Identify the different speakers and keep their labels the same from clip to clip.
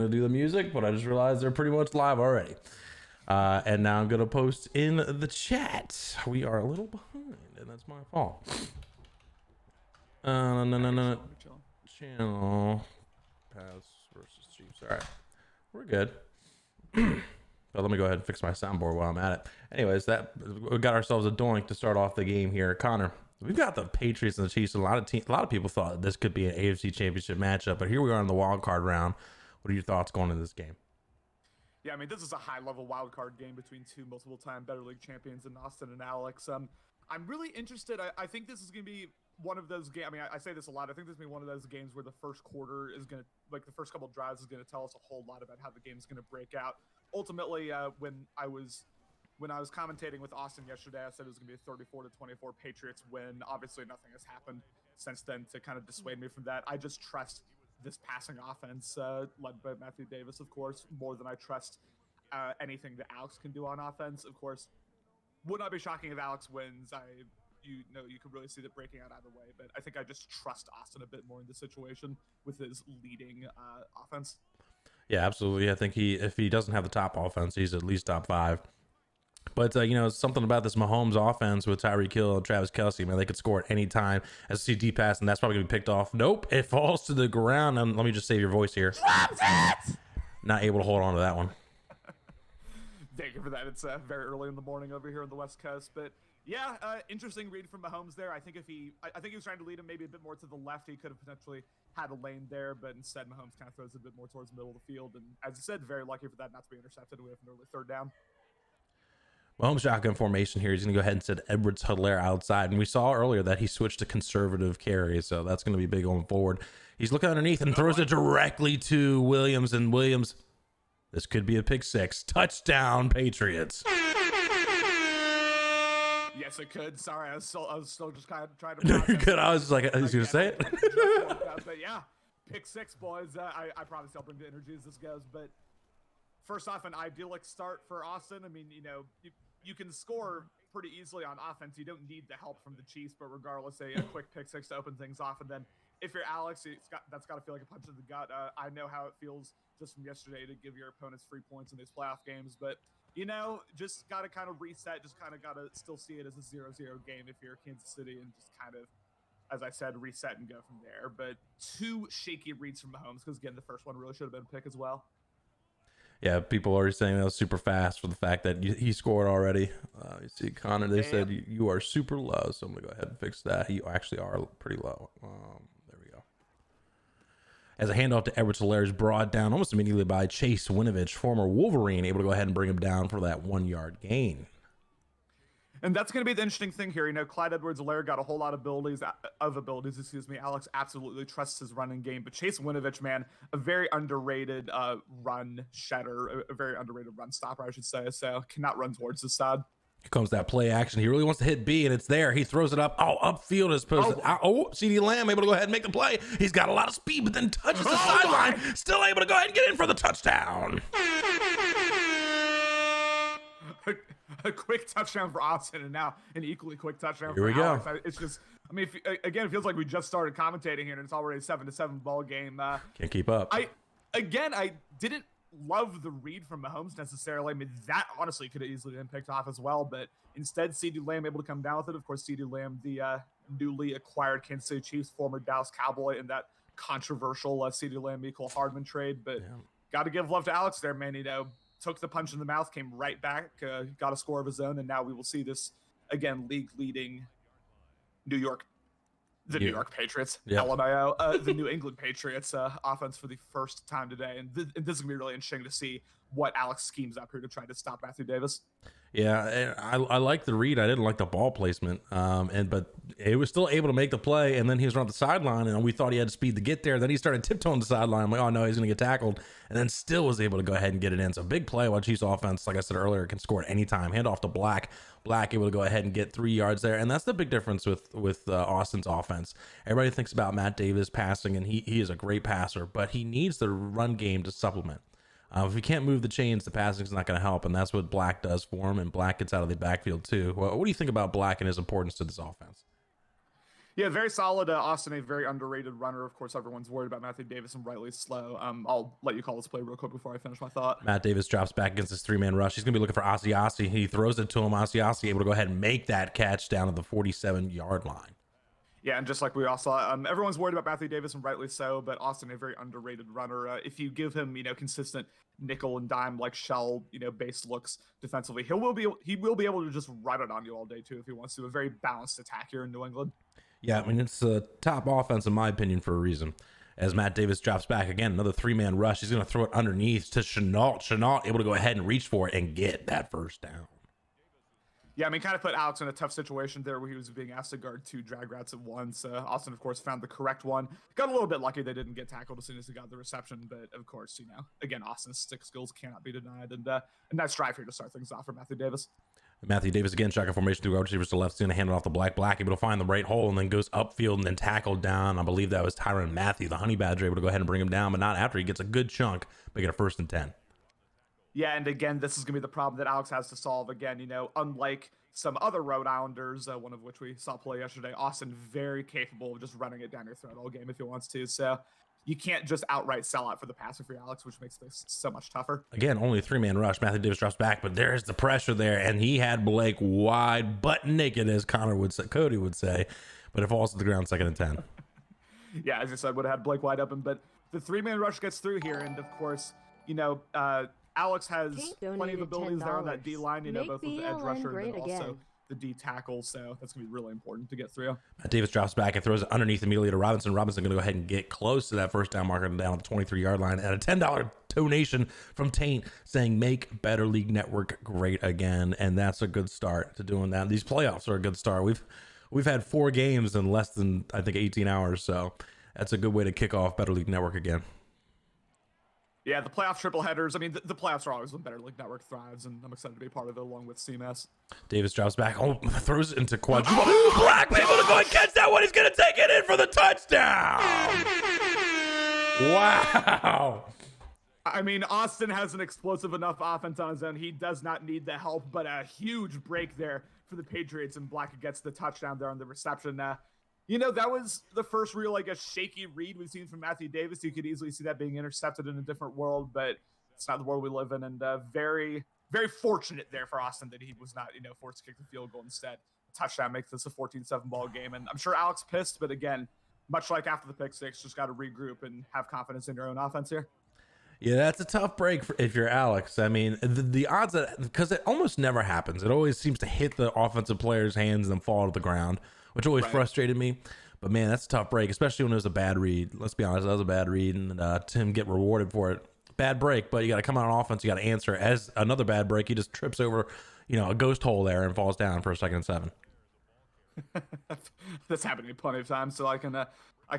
Speaker 1: to do the music, but I just realized they're pretty much live already. And now I'm gonna post in the chat. We are a little behind, and that's my fault. No. Channel pass versus Chiefs. All right, we're good. But let me go ahead and fix my soundboard while I'm at it. Anyways, that we got ourselves a doink to start off the game here. Connor, we've got the Patriots and the Chiefs. A lot of people thought this could be an AFC Championship matchup, but here we are in the wild card round. What are your thoughts going into this game?
Speaker 2: Yeah, I mean, this is a high-level wild card game between two multiple-time Better League champions in Austin and Alex. I'm really interested. I think this is going to be one of those games. I mean, I say this a lot. I think this is going to be one of those games where the first quarter is going to, like the first couple of drives is going to tell us a whole lot about how the game is going to break out. Ultimately, when I was commentating with Austin yesterday, I said it was going to be a 34-24 Patriots win. Obviously, nothing has happened since then to kind of dissuade me from that. I just trust this passing offense, led by Matthew Davis, of course, more than I trust anything that Alex can do on offense. Of course, would not be shocking if Alex wins. You could really see that breaking out either way, but I think I just trust Austin a bit more in this situation with his leading offense.
Speaker 1: Yeah, absolutely. I think if he doesn't have the top offense, he's at least top 5. But, something about this Mahomes offense with Tyreek Hill and Travis Kelce, man, they could score at any time as a CD pass, and that's probably going to be picked off. Nope, it falls to the ground. And let me just save your voice here.
Speaker 2: Drops it!
Speaker 1: Not able to hold on to that one.
Speaker 2: Thank you for that. It's very early in the morning over here on the West Coast, but yeah, interesting read from Mahomes there. I think he was trying to lead him maybe a bit more to the left. He could have potentially had a lane there, but instead Mahomes kind of throws it a bit more towards the middle of the field. And as you said, very lucky for that not to be intercepted. We have an early third down.
Speaker 1: Mahomes shotgun formation here. He's going to go ahead and set Edwards-Helaire outside. And we saw earlier that he switched to conservative carry, so that's going to be big going forward. He's looking underneath and throws it directly to Williams. And Williams, this could be a pick 6. Touchdown, Patriots.
Speaker 2: Yes, it could. Sorry, I was still just kind of trying to.
Speaker 1: No, you're good. I was just like, I was going to say it.
Speaker 2: But yeah, pick 6, boys. I promise I'll bring the energy as this goes. But first off, an idyllic start for Austin. I mean, you can score pretty easily on offense. You don't need the help from the Chiefs, but regardless, a quick pick 6 to open things off. And then if you're Alex, that's got to feel like a punch in the gut. I know how it feels just from yesterday to give your opponents 3 points in these playoff games, but just got to kind of reset, just kind of got to still see it as a 0-0 game if you're Kansas City and just kind of, as I said, reset and go from there. But 2 shaky reads from Mahomes because, again, the first one really should have been a pick as well.
Speaker 1: Yeah, people are saying that was super fast for the fact that he scored already. You see, Connor, they said you are super low, so I'm going to go ahead and fix that. You actually are pretty low. There we go. As a handoff to Edwards-Helaire is brought down almost immediately by Chase Winovich, former Wolverine, able to go ahead and bring him down for that 1-yard gain.
Speaker 2: And that's going to be the interesting thing here. Clyde Edwards-Helaire got a whole lot of abilities. Alex absolutely trusts his running game. But Chase Winovich, man, a very underrated run shedder, a very underrated run stopper, I should say. So cannot run towards the side.
Speaker 1: Here comes that play action. He really wants to hit B, and it's there. He throws it up. Oh, upfield as opposed to CeeDee Lamb able to go ahead and make the play. He's got a lot of speed, but then touches the sideline. Still able to go ahead and get in for the touchdown.
Speaker 2: A quick touchdown for Austin, and now an equally quick touchdown
Speaker 1: for
Speaker 2: Alex. It's just, I mean, it feels like we just started commentating here, and it's already a 7-7 ball game.
Speaker 1: Can't keep up.
Speaker 2: I didn't love the read from Mahomes necessarily. I mean, that honestly could have easily been picked off as well, but instead, CeeDee Lamb able to come down with it. Of course, CeeDee Lamb, the newly acquired Kansas City Chiefs, former Dallas Cowboy, in that controversial CeeDee Lamb Mecole Hardman trade. But got to give love to Alex there, man. Took the punch in the mouth, came right back, got a score of his own, and now we will see this, again, league-leading New York Patriots, LMAO, the New England Patriots offense for the first time today. And this is going to be really interesting to see what Alex schemes up here to try to stop Matthew Davis.
Speaker 1: Yeah, and I like the read. I didn't like the ball placement, but he was still able to make the play, and then he was on the sideline, and we thought he had speed to get there. Then he started tiptoeing the sideline. I'm like, oh, no, he's going to get tackled, and then still was able to go ahead and get it in. So big play while Chiefs offense, like I said earlier, can score at any time. Hand off to Black. Black able to go ahead and get 3 yards there, and that's the big difference with Austin's offense. Everybody thinks about Matt Davis passing, and he is a great passer, but he needs the run game to supplement. If he can't move the chains, the passing is not going to help, and that's what Black does for him, and Black gets out of the backfield too. Well, what do you think about Black and his importance to this offense?
Speaker 2: Yeah, very solid. Austin, a very underrated runner. Of course, everyone's worried about Matthew Davis and rightly slow. I'll let you call this play real quick before I finish my thought.
Speaker 1: Matt Davis drops back against his 3-man rush. He's going to be looking for Asiasi. He throws it to him. Asiasi able to go ahead and make that catch down at the 47-yard line.
Speaker 2: Yeah, and just like we all saw, everyone's worried about Matthew Davis, and rightly so, but Austin, a very underrated runner. If you give him, consistent nickel and dime like shell, based looks defensively, he will be able to just run it on you all day too if he wants to. A very balanced attack here in New England.
Speaker 1: Yeah, I mean, it's a top offense in my opinion for a reason. As Matt Davis drops back again, another 3-man rush. He's going to throw it underneath to Chenault. Chenault able to go ahead and reach for it and get that first down.
Speaker 2: Yeah, I mean, kind of put Alex in a tough situation there where he was being asked to guard 2 drag routes at once. Austin, of course, found the correct one. Got a little bit lucky they didn't get tackled as soon as he got the reception, but of course, again, Austin's stick skills cannot be denied. And a nice drive here to start things off for Matthew Davis.
Speaker 1: Matthew Davis again, shotgun formation, 2 wide receivers to left. He's going to hand it off to Black, able to find the right hole, and then goes upfield and then tackled down. I believe that was Tyrann Mathieu, the Honey Badger, able to go ahead and bring him down, but not after he gets a good chunk, making a 1st and 10.
Speaker 2: Yeah, and again, this is going to be the problem that Alex has to solve. Again, unlike some other Rhode Islanders, one of which we saw play yesterday, Austin very capable of just running it down your throat all game if he wants to. So you can't just outright sell out for the passer for Alex, which makes this so much tougher.
Speaker 1: Again, only a 3-man rush. Matthew Davis drops back, but there's the pressure there, and he had Blake wide, butt naked, as Cody would say, but it falls to the ground 2nd and 10.
Speaker 2: Yeah, as I said, would have had Blake wide open, but the 3-man rush gets through here, and of course, Alex has plenty of abilities there on that D line, both with the edge rusher and also the D tackle, so that's going to be really important to get through.
Speaker 1: Davis drops back and throws it underneath immediately to Robinson. Robinson going to go ahead and get close to that first down marker down at the 23-yard line, and a $10 donation from Taint saying, make Better League Network great again, and that's a good start to doing that. These playoffs are a good start. We've had 4 games in less than, I think, 18 hours, so that's a good way to kick off Better League Network again.
Speaker 2: Yeah, the playoff triple headers. I mean, the playoffs are always when Better League Network thrives, and I'm excited to be part of it along with CMass.
Speaker 1: Davis drops back, throws it into quadruple. Black able to go and catch that one. He's going to take it in for the touchdown. Wow.
Speaker 2: I mean, Austin has an explosive enough offense on his own. He does not need the help, but a huge break there for the Patriots, and Black gets the touchdown there on the reception. That was the first real, shaky read we've seen from Matthew Davis. You could easily see that being intercepted in a different world, but it's not the world we live in. And very, very fortunate there for Austin that he was not, forced to kick the field goal instead. Touchdown makes this a 14-7 ball game. And I'm sure Alex pissed, but again, much like after the pick six, just got to regroup and have confidence in your own offense here.
Speaker 1: Yeah, that's a tough break if you're Alex. I mean, the odds that, because it almost never happens. It always seems to hit the offensive player's hands and then fall to the ground, which always frustrated me. But man, that's a tough break, especially when it was a bad read. Let's be honest, that was a bad read, and Tim get rewarded for it. Bad break, but you got to come out on offense. You got to answer. As another bad break, he just trips over, a ghost hole there and falls down for a 2nd and 7.
Speaker 2: That's happened to me plenty of times, so I can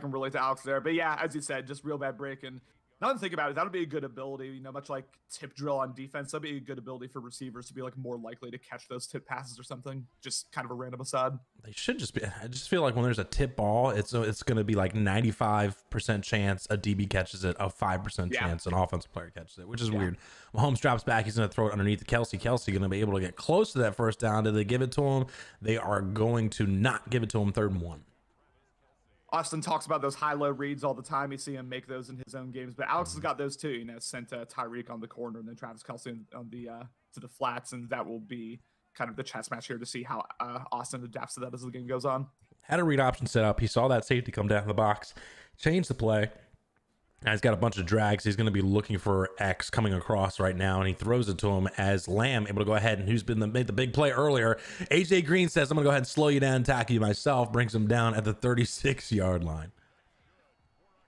Speaker 2: relate to Alex there. But yeah, as you said, just real bad break. And now to think about it, that'll be a good ability, much like tip drill on defense. That'll be a good ability for receivers to be more likely to catch those tip passes or something. Just kind of a random aside.
Speaker 1: They should just be. I just feel like when there's a tip ball, it's going to be 95% chance a DB catches it, a 5% chance an offensive player catches it, which is weird. Mahomes drops back. He's going to throw it underneath to Kelsey. Kelsey going to be able to get close to that first down. Did they give it to him? They are going to not give it to him. 3rd and 1.
Speaker 2: Austin talks about those high-low reads all the time. You see him make those in his own games, but Alex has got those too. Sent Tyreek on the corner and then Travis Kelce on the to the flats, and that will be kind of the chess match here to see how Austin adapts to that as the game goes on.
Speaker 1: Had a read option set up. He saw that safety come down in the box, changed the play. Now he's got a bunch of drags. He's going to be looking for X coming across right now, and he throws it to him as Lamb able to go ahead, and who's made the big play earlier. AJ Green says, I'm going to go ahead and slow you down and tackle you myself, brings him down at the 36-yard line.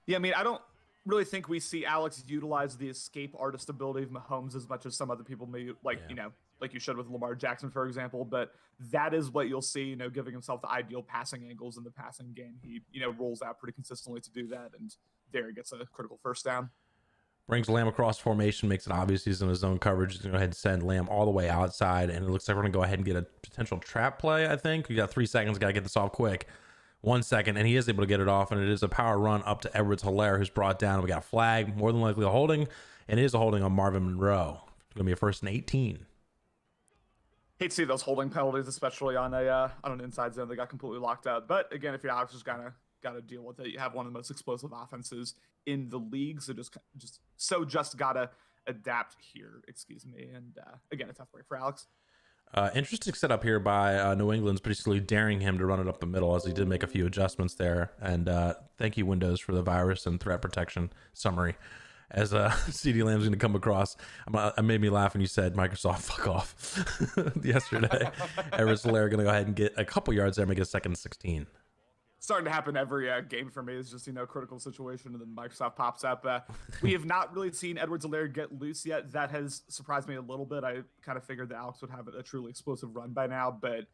Speaker 2: Yeah, I mean, I don't really think we see Alex utilize the escape artist ability of Mahomes as much as some other people may, like you should with Lamar Jackson, for example, but that is what you'll see, giving himself the ideal passing angles in the passing game. He, rolls out pretty consistently to do that, and there he gets a critical first down.
Speaker 1: Brings Lamb across formation, makes it obvious he's in his own coverage. He's going to go ahead and send Lamb all the way outside, and it looks like we're going to go ahead and get a potential trap play, I think. We got 3 seconds, got to get this off quick. 1 second, and he is able to get it off, and it is a power run up to Edwards-Helaire, who's brought down. We got a flag, more than likely a holding, and it is a holding on Marvin Monroe. It's going to be a 1st and 18.
Speaker 2: Hate to see those holding penalties, especially on an inside zone that got completely locked out. But again, if you're Alex, just gotta deal with it. You have one of the most explosive offenses in the league, so just gotta adapt here. Excuse me. And again, a tough break for Alex.
Speaker 1: Interesting setup here by New England's basically daring him to run it up the middle, as he did make a few adjustments there. And thank you, Windows, for the virus and threat protection summary. As CD Lamb's going to come across, it made me laugh when you said Microsoft fuck off yesterday. Edwards-Helaire going to go ahead and get a couple yards there, make it a 2nd and 16.
Speaker 2: Starting to happen every game for me. Is just critical situation, and then Microsoft pops up. We have not really seen Edwards-Helaire get loose yet. That has surprised me a little bit. I kind of figured that Alex would have a truly explosive run by now, but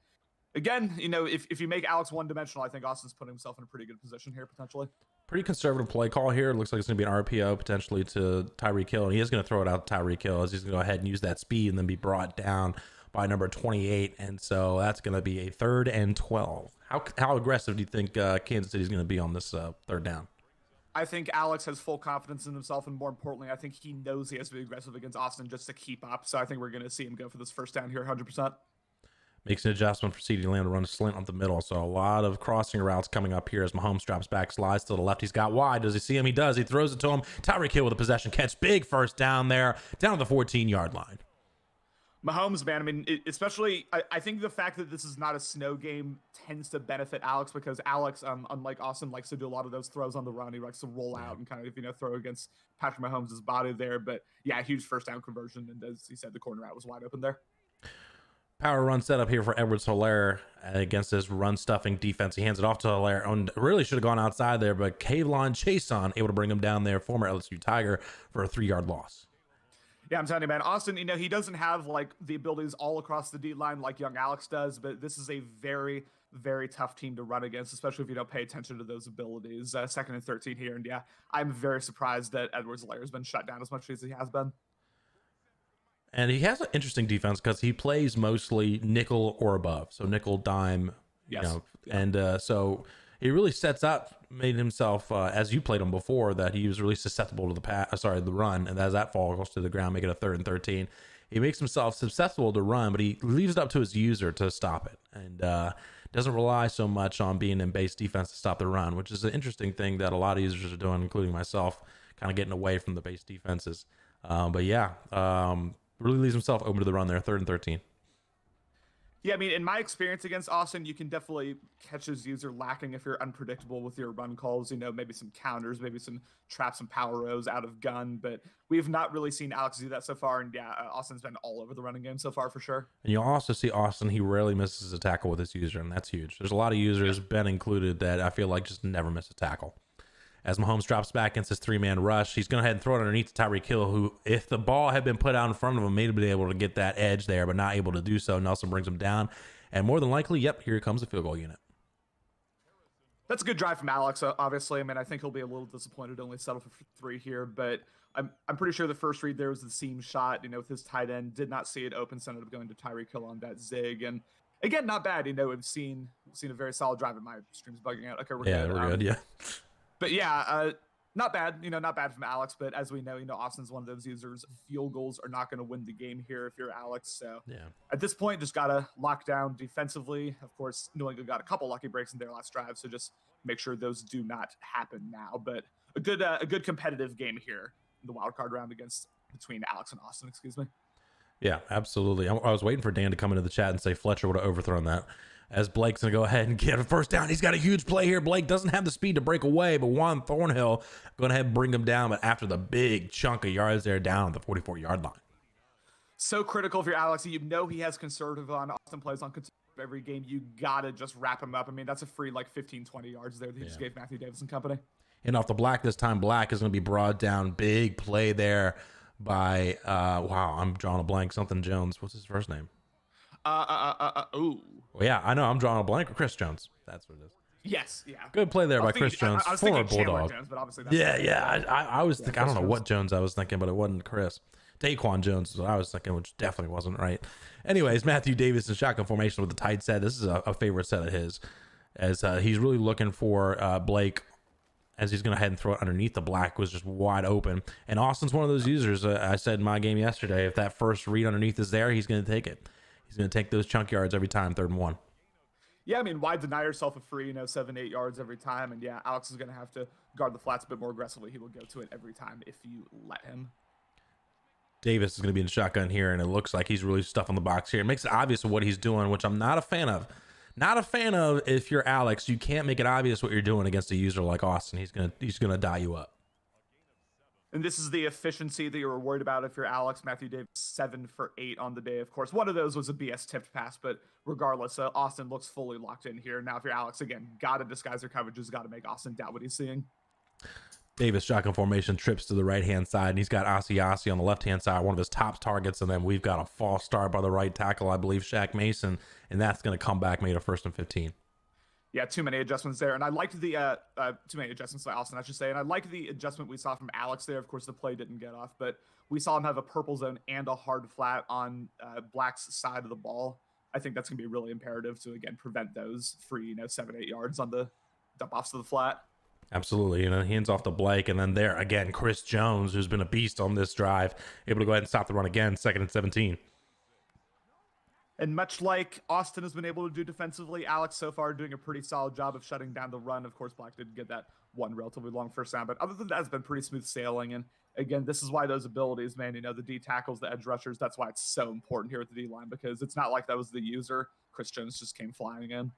Speaker 2: again, if you make Alex one-dimensional, I think Austin's putting himself in a pretty good position here potentially.
Speaker 1: Pretty conservative play call here. It looks like it's going to be an RPO potentially to Tyreek Hill, and he is going to throw it out to Tyreek Hill, as he's going to go ahead and use that speed and then be brought down by number 28, and so that's going to be a 3rd and 12. How aggressive do you think Kansas City is going to be on this 3rd down?
Speaker 2: I think Alex has full confidence in himself, and more importantly, I think he knows he has to be aggressive against Austin just to keep up. So I think we're going to see him go for this 1st down here 100%.
Speaker 1: Makes an adjustment for CeeDee Lamb to run a slant up the middle. So a lot of crossing routes coming up here as Mahomes drops back, slides to the left. He's got wide. Does he see him? He does. He throws it to him. Tyreek Hill with a possession catch. Big 1st down there, down to the 14-yard line.
Speaker 2: Mahomes, man, I mean, especially, I think the fact that this is not a snow game tends to benefit Alex, because Alex, unlike Austin, likes to do a lot of those throws on the run. He likes to roll out and kind of, throw against Patrick Mahomes' body there. But yeah, huge 1st down conversion. And as he said, the corner route was wide open there.
Speaker 1: Power run setup here for Edwards-Helaire against this run-stuffing defense. He hands it off to Helaire. And really should have gone outside there, but K'Lavon Chaisson able to bring him down there, former LSU Tiger, for a 3-yard loss.
Speaker 2: Yeah, I'm telling you, man, Austin, he doesn't have like the abilities all across the D line like young Alex does, but this is a very, very tough team to run against, especially if you don't pay attention to those abilities. 2nd and 13 here, and yeah, I'm very surprised that Edwards-Helaire has been shut down as much as he has been.
Speaker 1: And he has an interesting defense because he plays mostly nickel or above, so nickel, dime,
Speaker 2: yes.
Speaker 1: And so he really made himself, as you played him before, that he was really susceptible to the run, and as that falls to the ground, make it a 3rd and 13. He makes himself susceptible to run, but he leaves it up to his user to stop it, and doesn't rely so much on being in base defense to stop the run, which is an interesting thing that a lot of users are doing, including myself, kind of getting away from the base defenses. But yeah, really leaves himself open to the run there, 3rd and 13.
Speaker 2: Yeah, I mean, in my experience against Austin, you can definitely catch his user lacking if you're unpredictable with your run calls, maybe some counters, maybe some traps and power rows out of gun, but we have not really seen Alex do that so far, and yeah, Austin's been all over the running game so far for sure.
Speaker 1: And you'll also see Austin, he rarely misses a tackle with his user, and that's huge. There's a lot of users, Ben included, that I feel like just never miss a tackle. As Mahomes drops back against his 3-man rush, he's going to head and throw it underneath to Tyreek Hill, who, if the ball had been put out in front of him, may have been able to get that edge there, but not able to do so. Nelson brings him down, and more than likely, here comes the field goal unit.
Speaker 2: That's a good drive from Alex, obviously. I mean, I think he'll be a little disappointed to only settle for 3 here, but I'm pretty sure the first read there was the seam shot, with his tight end. Did not see it open, so ended up going to Tyreek Hill on that zig. And again, not bad. We've seen a very solid drive. And my stream's bugging out. Okay, we're good.
Speaker 1: We're good, yeah.
Speaker 2: But yeah, not bad. Not bad from Alex. But as we know, Austin's one of those users. Field goals are not going to win the game here if you're Alex. So
Speaker 1: yeah,
Speaker 2: at this point, just gotta lock down defensively. Of course, New England got a couple lucky breaks in their last drive, so just make sure those do not happen now. But a good competitive game here in the wild card round between Alex and Austin. Excuse me.
Speaker 1: Yeah, absolutely. I was waiting for Dan to come into the chat and say Fletcher would have overthrown that. As Blake's going to go ahead and get a 1st down. He's got a huge play here. Blake doesn't have the speed to break away, but Juan Thornhill going ahead and bring him down. But after the big chunk of yards there, down at the 44-yard line.
Speaker 2: So critical for Alex. He has conservative on. Austin plays on conservative every game. You got to just wrap him up. I mean, that's a free 15, 20 yards there that he just gave Matthew Davis and company.
Speaker 1: And off the black this time, Black is going to be brought down. Big play there by, I'm drawing a blank. Something Jones. What's his first name?
Speaker 2: Ooh.
Speaker 1: Well, yeah, I know. I'm drawing a blank. Chris Jones. That's what it is.
Speaker 2: Yes, yeah.
Speaker 1: Good play there by Chris Jones, former Bulldog.
Speaker 2: Jones, but obviously
Speaker 1: I was thinking, I don't know what Jones I was thinking, but it wasn't Chris. Daquan Jones is what I was thinking, which definitely wasn't right. Anyways, Matthew Davis in shotgun formation with the tight set. This is a favorite set of his, as he's really looking for Blake, as he's going to head and throw it underneath. The black was just wide open. And Austin's one of those users. I said in my game yesterday, if that first read underneath is there, he's going to take it. He's going to take those chunk yards every time, 3rd and 1.
Speaker 2: Yeah, I mean, why deny yourself a free, 7-8 yards every time? And yeah, Alex is going to have to guard the flats a bit more aggressively. He will go to it every time if you let him.
Speaker 1: Davis is going to be in the shotgun here, and it looks like he's really stuffing the box here. It makes it obvious of what he's doing, which I'm not a fan of. Not a fan of. If you're Alex, you can't make it obvious what you're doing against a user like Austin. He's gonna dye you up.
Speaker 2: And this is the efficiency that you were worried about if you're Alex. Matthew Davis 7 for 8 on the day. Of course, one of those was a BS tipped pass, but regardless, Austin looks fully locked in here. Now, if you're Alex, again, got to disguise their coverages, got to make Austin doubt what he's seeing.
Speaker 1: Davis shotgun formation, trips to the right-hand side, and he's got Asiasi on the left-hand side, one of his top targets, and then we've got a false start by the right tackle, I believe, Shaq Mason, and that's going to come back, made a 1st and 15.
Speaker 2: Yeah, too many adjustments there, and I liked the too many adjustments by Austin, I should say, and I like the adjustment we saw from Alex there. Of course, the play didn't get off, but we saw him have a purple zone and a hard flat on Black's side of the ball. I think that's going to be really imperative to, again, prevent those free, 7-8 yards on the dump-offs to the flat.
Speaker 1: Absolutely, hands off to Blake, and then there again, Chris Jones, who's been a beast on this drive, able to go ahead and stop the run again, 2nd and 17.
Speaker 2: And much like Austin has been able to do defensively, Alex so far doing a pretty solid job of shutting down the run. Of course, Black didn't get that one relatively long first down, but other than that, it's been pretty smooth sailing. And again, this is why those abilities, man, the D tackles, the edge rushers, that's why it's so important here at the D line, because it's not like that was the user. Chris Jones just came flying in.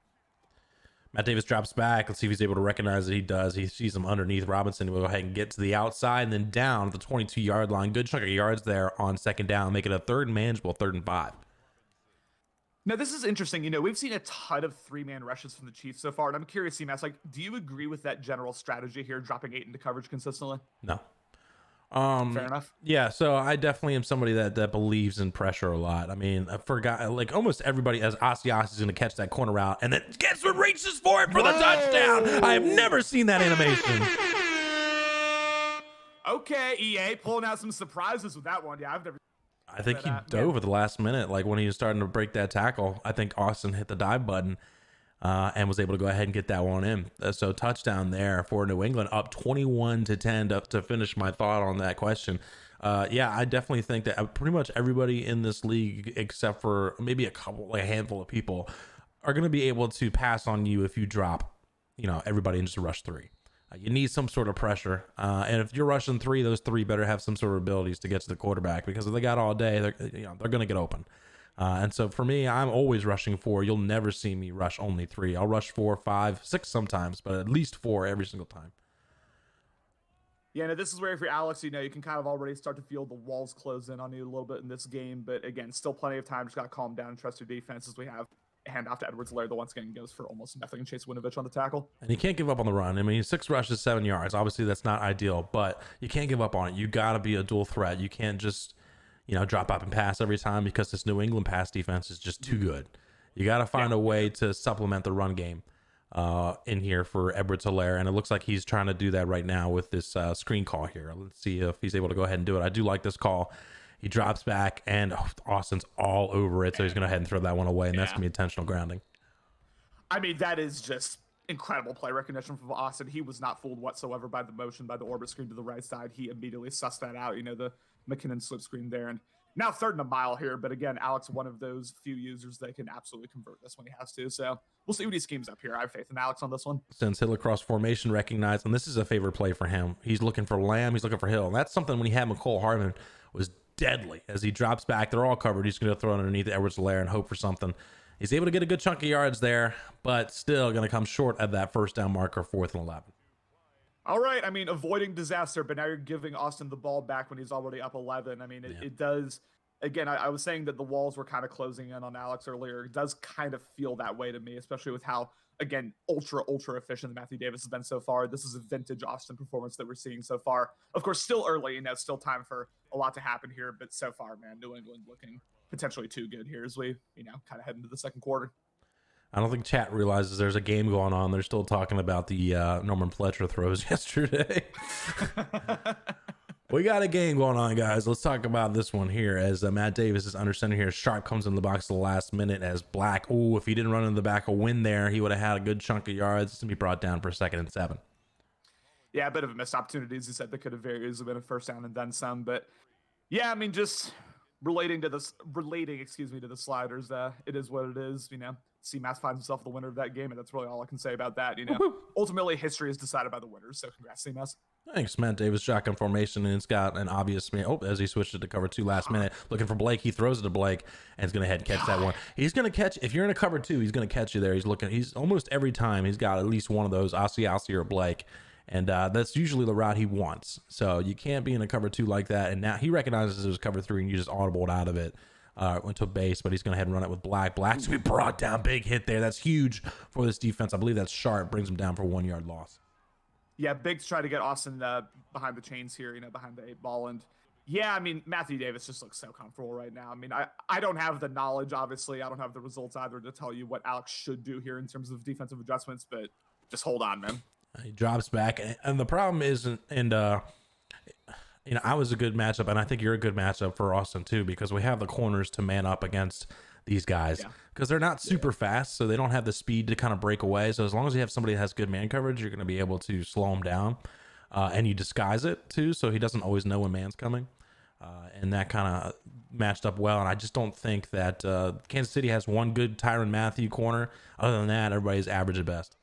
Speaker 1: Matt Davis drops back. Let's see if he's able to recognize that he does. He sees him underneath Robinson. We'll go ahead and get to the outside and then down at the 22-yard line. Good chunk of yards there on 2nd down, make it a 3rd and manageable, 3rd and 5.
Speaker 2: Now, this is interesting. We've seen a ton of 3-man rushes from the Chiefs so far, and I'm curious, CMass, do you agree with that general strategy here, dropping 8 into coverage consistently?
Speaker 1: No.
Speaker 2: Fair enough.
Speaker 1: Yeah, so I definitely am somebody that believes in pressure a lot. I mean, I forgot, like almost everybody as Asiasi is going to catch that corner route, and then guess what, reaches for it for the touchdown. I have never seen that animation.
Speaker 2: Okay, EA pulling out some surprises with that one. Yeah, I've never.
Speaker 1: I think he dove at the last minute, like when he was starting to break that tackle. I think Austin hit the dive button and was able to go ahead and get that one in. So touchdown there for New England, up 21-10 to finish my thought on that question. Yeah, I definitely think that pretty much everybody in this league, except for maybe a handful of people, are going to be able to pass on you if you drop, everybody in just a rush 3. You need some sort of pressure. And if you're rushing 3, those 3 better have some sort of abilities to get to the quarterback, because if they got all day, they're going to get open. And so for me, I'm always rushing 4. You'll never see me rush only 3. I'll rush 4, 5, 6 sometimes, but at least 4 every single time.
Speaker 2: Yeah, no, this is where if you're Alex, you can kind of already start to feel the walls close in on you a little bit in this game. But again, still plenty of time. Just got to calm down and trust your defense as we have hand off to Edwards-Helaire. The once again goes for almost nothing, and Chase Winovich on the tackle.
Speaker 1: And you can't give up on the run. I mean, 6 rushes, 7 yards. Obviously, that's not ideal, but you can't give up on it. You got to be a dual threat. You can't just, drop up and pass every time, because this New England pass defense is just too good. You got to find a way to supplement the run game in here for Edwards-Helaire, and it looks like he's trying to do that right now with this screen call here. Let's see if he's able to go ahead and do it. I do like this call. He drops back, and Austin's all over it, so he's going to head and throw that one away, and that's going to be intentional grounding. I
Speaker 2: mean, that is just incredible play recognition from Austin. He was not fooled whatsoever by the motion, by the orbit screen to the right side. He immediately sussed that out, the McKinnon slip screen there. And now 3rd and a mile here, but again, Alex, one of those few users that can absolutely convert this when he has to. So we'll see what he schemes up here. I have faith in Alex on this one.
Speaker 1: Since Hill across formation recognized, and this is a favorite play for him. He's looking for Lamb. He's looking for Hill. And that's something when he had McCole Hardman was deadly. As he drops back, they're all covered. He's going to throw it underneath Edwards-Helaire and hope for something. He's able to get a good chunk of yards there, but still going to come short of that first down marker, 4th and 11.
Speaker 2: All right. I mean, avoiding disaster, but now you're giving Austin the ball back when he's already up 11. I mean, it does. Again, I was saying that the walls were kind of closing in on Alex earlier. It does kind of feel that way to me, especially with how, again, ultra efficient Matthew Davis has been so far. This is a vintage Austin performance that we're seeing so far. Of course, still early, still time for a lot to happen here. But so far, man, New England looking potentially too good here as we, kind of head into the second quarter.
Speaker 1: I don't think chat realizes there's a game going on. They're still talking about the Norman Fletcher throws yesterday. We got a game going on, guys. Let's talk about this one here as Matt Davis is under center here. Sharp comes in the box at the last minute as Black. Oh, if he didn't run in the back a win there, he would have had a good chunk of yards. It's going to be brought down for 2nd and 7.
Speaker 2: Yeah, a bit of a missed opportunity. As you said, that could have very easily been a first down and then some. But yeah, I mean, just excuse me, to the sliders. It is what it is. CMass finds himself the winner of that game, and that's really all I can say about that. Ultimately, history is decided by the winners. So congrats, CMass.
Speaker 1: Thanks, Matt Davis. Shotgun formation, and it's got an obvious. As he switched it to cover 2 last minute, looking for Blake. He throws it to Blake, and he's gonna head and catch that one. He's gonna catch. If you're in a cover 2, he's gonna catch you there. He's almost every time he's got at least one of those Ossie or Blake. And that's usually the route he wants. So you can't be in a cover 2 like that. And now he recognizes it was cover 3, and you just audibled out of it. Went to base, but he's going to head and run it with Black. Black's going to be brought down. Big hit there. That's huge for this defense. I believe that's sharp. Brings him down for 1 yard loss.
Speaker 2: Yeah, big to try to get Austin behind the chains here, behind the 8 ball. And yeah, Matthew Davis just looks so comfortable right now. I don't have the knowledge, obviously. I don't have the results either to tell you what Alex should do here in terms of defensive adjustments, but just hold on, man.
Speaker 1: He drops back, and the problem is, I was a good matchup, and I think you're a good matchup for Austin too, because we have the corners to man up against these guys, because they're not super fast, so they don't have the speed to kind of break away. So as long as you have somebody that has good man coverage, you're going to be able to slow him down, and you disguise it too, so he doesn't always know when man's coming, and that kind of matched up well. And I just don't think that Kansas City has one good Tyrann Mathieu corner. Other than that, everybody's average at best.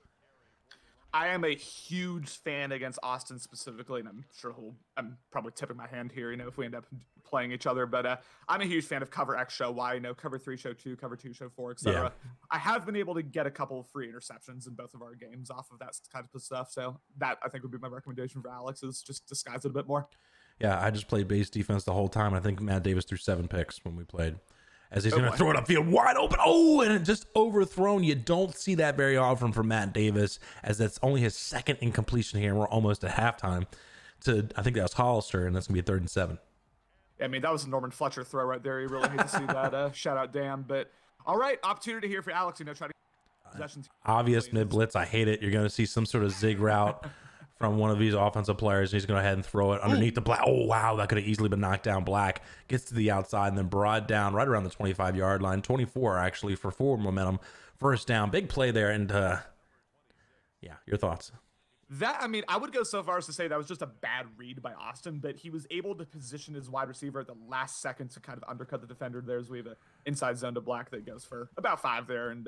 Speaker 2: I am a huge fan against Austin specifically, and I'm probably tipping my hand here, if we end up playing each other, but I'm a huge fan of cover X show Y, cover 3 show 2, cover 2 show 4, etc. Yeah. I have been able to get a couple of free interceptions in both of our games off of that kind of stuff, so that I think would be my recommendation for Alex, is just disguise it a bit more.
Speaker 1: Yeah, I just played base defense the whole time. I think Matt Davis threw 7 picks when we played. As he's going to throw it upfield wide open. Oh, and it just overthrown. You don't see that very often from Matt Davis, as that's only his second incompletion here, and we're almost at halftime. I think that was Hollister, and that's going to be a 3rd and 7.
Speaker 2: Yeah, that was a Norman Fletcher throw right there. You really hate to see that. Shout out, Dan. But all right, opportunity here for Alex. Try to get possessions.
Speaker 1: Obvious mid blitz. I hate it. You're going to see some sort of zig route from one of these offensive players. He's going to go ahead and throw it underneath the Black. Oh, wow. That could have easily been knocked down. Black gets to the outside and then brought down right around the 25-yard line. 24, actually, for forward momentum. First down. Big play there. And, your thoughts?
Speaker 2: I would go so far as to say that was just a bad read by Austin, but he was able to position his wide receiver at the last second to kind of undercut the defender there, as we have an inside zone to Black that goes for about 5 there. And,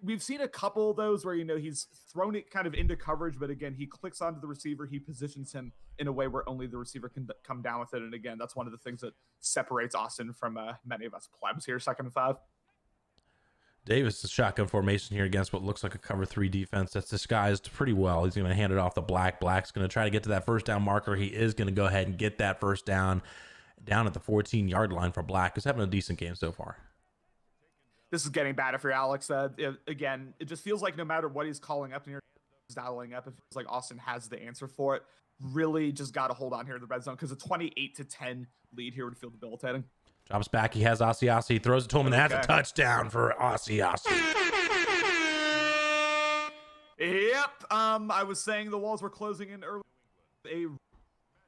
Speaker 2: we've seen a couple of those where, he's thrown it kind of into coverage, but again, he clicks onto the receiver. He positions him in a way where only the receiver can come down with it. And again, that's one of the things that separates Austin from many of us plebs here, 2nd and 5.
Speaker 1: Davis is shotgun formation here against what looks like a cover 3 defense that's disguised pretty well. He's going to hand it off to Black. Black's going to try to get to that first down marker. He is going to go ahead and get that first down at the 14-yard line for Black, who's having a decent game so far.
Speaker 2: This is getting bad for Alex. Again, it just feels like no matter what he's calling up near, he's dialing up. It feels like Austin has the answer for it. Really just got to hold on here in the red zone, because a 28-10 lead here would feel debilitating.
Speaker 1: Drops back. He has Ossie. He throws it to him, and that's a touchdown for Ossie.
Speaker 2: Yep. I was saying the walls were closing in early. A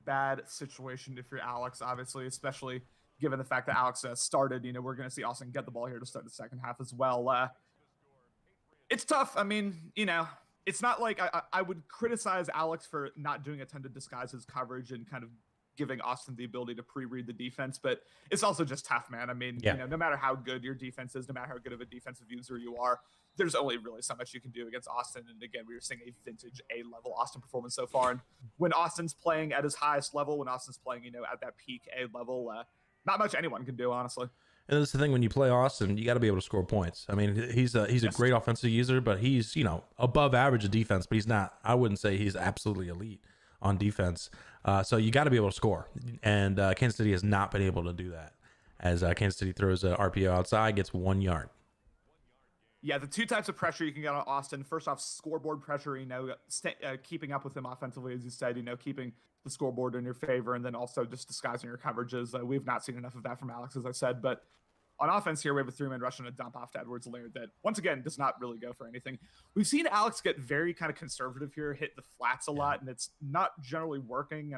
Speaker 2: bad situation if you're Alex, obviously, especially given the fact that Alex started. We're going to see Austin get the ball here to start the second half as well. It's tough. It's not like I would criticize Alex for not doing a ton to disguise his coverage and kind of giving Austin the ability to pre-read the defense, but it's also just tough, man. No matter how good your defense is, no matter how good of a defensive user you are, there's only really so much you can do against Austin. And again, we were seeing a vintage A-level Austin performance so far. And when Austin's playing at his highest level, when Austin's playing, at that peak A-level, not much anyone can do, honestly.
Speaker 1: And that's the thing, when you play Austin, you got to be able to score points. He's a great offensive user, but he's, above average of defense, but he's not, I wouldn't say he's absolutely elite on defense. So you got to be able to score. And Kansas City has not been able to do that, as Kansas City throws a RPO outside, gets 1 yard.
Speaker 2: Yeah, the 2 types of pressure you can get on Austin. First off, scoreboard pressure, keeping up with him offensively, as you said, keeping the scoreboard in your favor, and then also just disguising your coverages. We've not seen enough of that from Alex, as I said, but on offense here, we have a 3-man rush and a dump off to Edwards-Laird that, once again, does not really go for anything. We've seen Alex get very kind of conservative here, hit the flats a lot, and it's not generally working.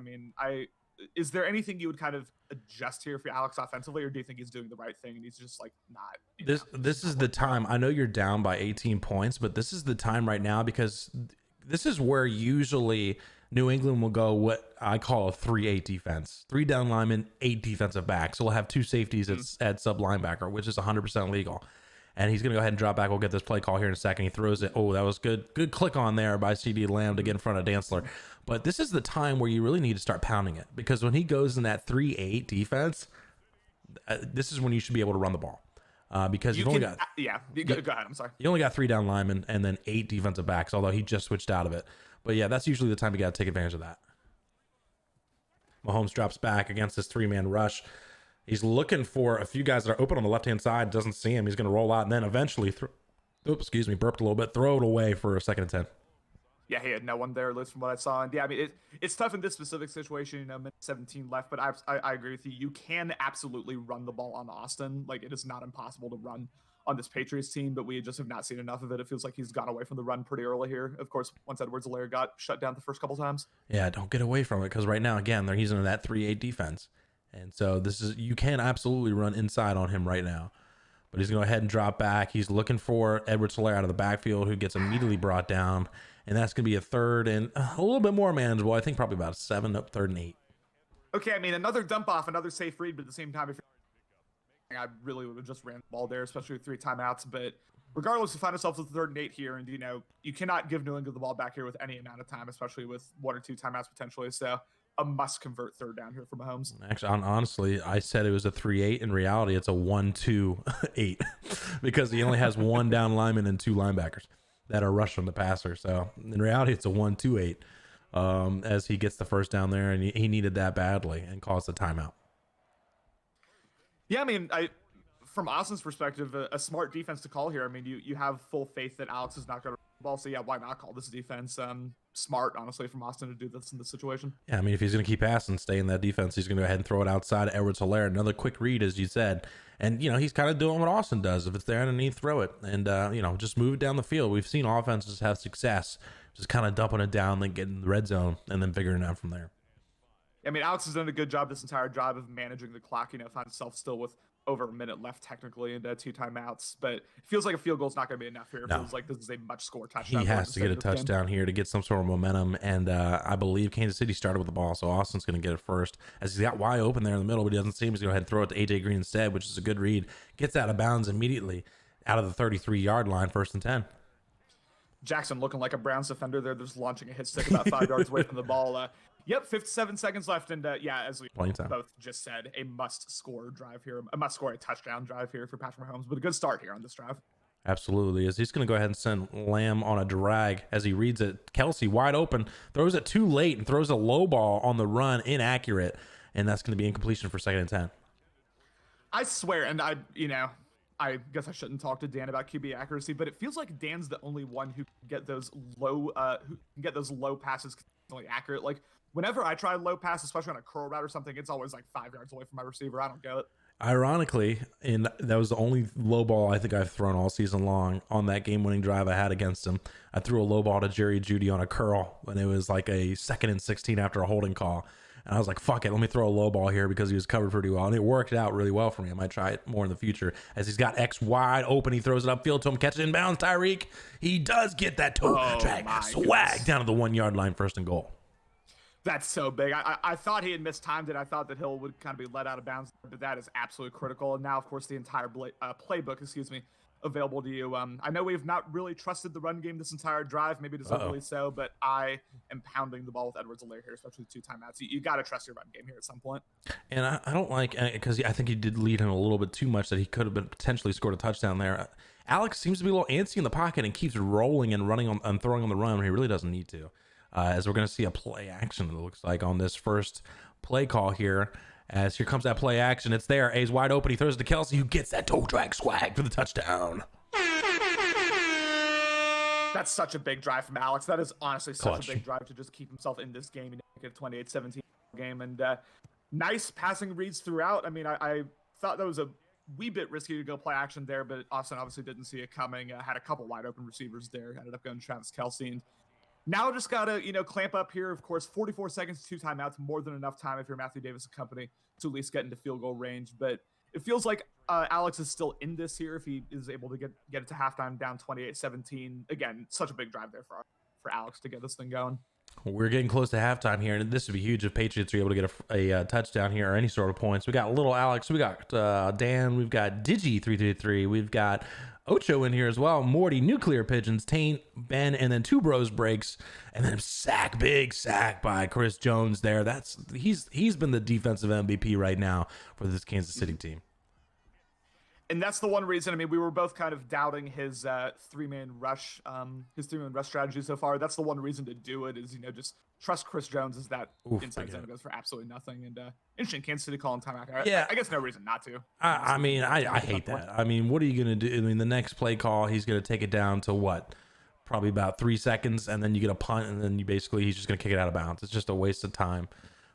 Speaker 2: Is there anything you would kind of adjust here for Alex offensively, or do you think he's doing the right thing and he's just not?
Speaker 1: This is the time. I know you're down by 18 points, but this is the time right now, because this is where usually New England will go what I call a 3-8 defense. 3 down linemen, 8 defensive backs. So we'll have 2 safeties at sub linebacker, which is 100% legal. And he's going to go ahead and drop back. We'll get this play call here in a second. He throws it. Oh, that was good. Good click on there by CD Lamb to get in front of Dantzler. But this is the time where you really need to start pounding it, because when he goes in that 3-8 defense, this is when you should be able to run the ball. Because you've only got
Speaker 2: go ahead. I'm sorry.
Speaker 1: You only got 3 down linemen and then 8 defensive backs, although he just switched out of it. But yeah, that's usually the time you got to take advantage of that. Mahomes drops back against this 3-man rush. He's looking for a few guys that are open on the left-hand side. Doesn't see him. He's going to roll out and then eventually, burped a little bit. Throw it away for a 2nd and 10.
Speaker 2: Yeah, he had no one there, at least from what I saw. And yeah, I mean, it's tough in this specific situation, minute 17 left, but I agree with you. You can absolutely run the ball on Austin. Like, it is not impossible to run on this Patriots team, but we just have not seen enough of it. It feels like he's gone away from the run pretty early here. Of course, once Edwards-Helaire got shut down the first couple times.
Speaker 1: Yeah, don't get away from it, because right now, again, they're using that 3-8 defense. And so you can absolutely run inside on him right now. But he's going to go ahead and drop back. He's looking for Edwards-Helaire out of the backfield, who gets immediately brought down. And that's going to be a 3rd and a little bit more manageable. I think probably about a 7, up 3rd and 8.
Speaker 2: Okay, I mean, another dump off, another safe read, but at the same time, I really would have just ran the ball there, especially with 3 timeouts. But regardless, we find ourselves with 3rd and 8 here, and you cannot give New England the ball back here with any amount of time, especially with 1 or 2 timeouts potentially. So a must convert 3rd down here for Mahomes.
Speaker 1: Actually, honestly, I said it was a 3-8. In reality, it's a 1-2-8 because he only has 1 down lineman and 2 linebackers that are rushing the passer. So in reality, it's a 1-2-8 as he gets the first down there, and he needed that badly and caused a timeout.
Speaker 2: Yeah, I mean, from Austin's perspective, a smart defense to call here. I mean, you have full faith that Alex is not going to run the ball, so yeah, why not call this defense? Smart, honestly, from Austin to do this in this situation.
Speaker 1: Yeah, I mean, if he's going to keep passing, stay in that defense, he's going to go ahead and throw it outside of Edwards-Helaire. Another quick read, as you said. And, he's kind of doing what Austin does. If it's there underneath, throw it. And, just move it down the field. We've seen offenses have success, just kind of dumping it down, then getting the red zone, and then figuring it out from there.
Speaker 2: I mean, Alex has done a good job this entire drive of managing the clock. Find himself still with over a minute left technically and 2 timeouts, but it feels like a field goal is not going to be enough here. It feels like this is a much score touchdown.
Speaker 1: He has to get a touchdown here to get some sort of momentum, and I believe Kansas City started with the ball, so Austin's going to get it first as he's got wide open there in the middle, but he doesn't see him. He's going to go ahead and throw it to AJ Green instead, which is a good read. Gets out of bounds immediately out of the 33-yard line, 1st and 10.
Speaker 2: Jackson looking like a Browns defender there, just launching a hit stick about 5 yards away from the ball. Yep, 57 seconds left, and as we both just said, a must-score drive here, a must-score a touchdown drive here for Patrick Mahomes, but a good start here on this drive.
Speaker 1: Absolutely, as he's going to go ahead and send Lamb on a drag as he reads it. Kelsey wide open, throws it too late and throws a low ball on the run, inaccurate, and that's going to be incompletion for 2nd and 10.
Speaker 2: I swear, and I guess I shouldn't talk to Dan about QB accuracy, but it feels like Dan's the only one who can get those low passes consistently accurate. Like, whenever I try low pass, especially on a curl route or something, it's always like 5 yards away from my receiver. I don't get it.
Speaker 1: Ironically, and that was the only low ball I think I've thrown all season long on that game-winning drive I had against him. I threw a low ball to Jerry Jeudy on a curl when it was like a 2nd and 16 after a holding call. And I was like, fuck it, let me throw a low ball here because he was covered pretty well. And it worked out really well for me. I might try it more in the future. As he's got X wide open, he throws it upfield to him, catches it inbounds, Tyreek. He does get that toe drag swag down to the 1-yard line, 1st and goal.
Speaker 2: That's so big. I thought he had mistimed it. I thought that Hill would kind of be let out of bounds, but that is absolutely critical. And now, of course, the entire playbook, available to you. I know we've not really trusted the run game this entire drive, maybe deservedly so, but I am pounding the ball with Edwards-Helaire here, especially 2 timeouts. You got to trust your run game here at some point.
Speaker 1: And I don't like, because I think he did lead him a little bit too much that he could have been potentially scored a touchdown there. Alex seems to be a little antsy in the pocket and keeps rolling and running on and throwing on the run when he really doesn't need to. As we're going to see a play action, it looks like, on this first play call here. As here comes that play action. It's there. A's wide open. He throws it to Kelsey, who gets that toe drag swag for the touchdown.
Speaker 2: That's such a big drive from Alex. That is honestly such a big drive to just keep himself in this game and get a 28-17 game. And nice passing reads throughout. I mean, I thought that was a wee bit risky to go play action there, but Austin obviously didn't see it coming. Had a couple wide open receivers there. Ended up going to Travis Kelsey. And now just got to, clamp up here. Of course, 44 seconds, 2 timeouts, more than enough time if you're Matthew Davis and company to at least get into field goal range. But it feels like Alex is still in this here if he is able to get it to halftime down 28-17. Again, such a big drive there for Alex to get this thing going.
Speaker 1: We're getting close to halftime here, and this would be huge if Patriots are able to get a touchdown here or any sort of points. We got little Alex, we got Dan, we've got Digi333, we've got Ocho in here as well, Morty, Nuclear Pigeons, Taint, Ben, and then Two Bros breaks, and then big sack by Chris Jones there. He's been the defensive MVP right now for this Kansas City team.
Speaker 2: And that's the one reason. I mean, we were both kind of doubting his three-man rush strategy so far. That's the one reason to do it is, just trust Chris Jones as that inside zone goes for absolutely nothing. And interesting, Kansas City calling timeout.
Speaker 1: Yeah,
Speaker 2: I guess no reason not to.
Speaker 1: I mean, I hate that. I mean, what are you going to do? I mean, the next play call, he's going to take it down to what? Probably about 3 seconds, and then you get a punt, and then he's just going to kick it out of bounds. It's just a waste of time.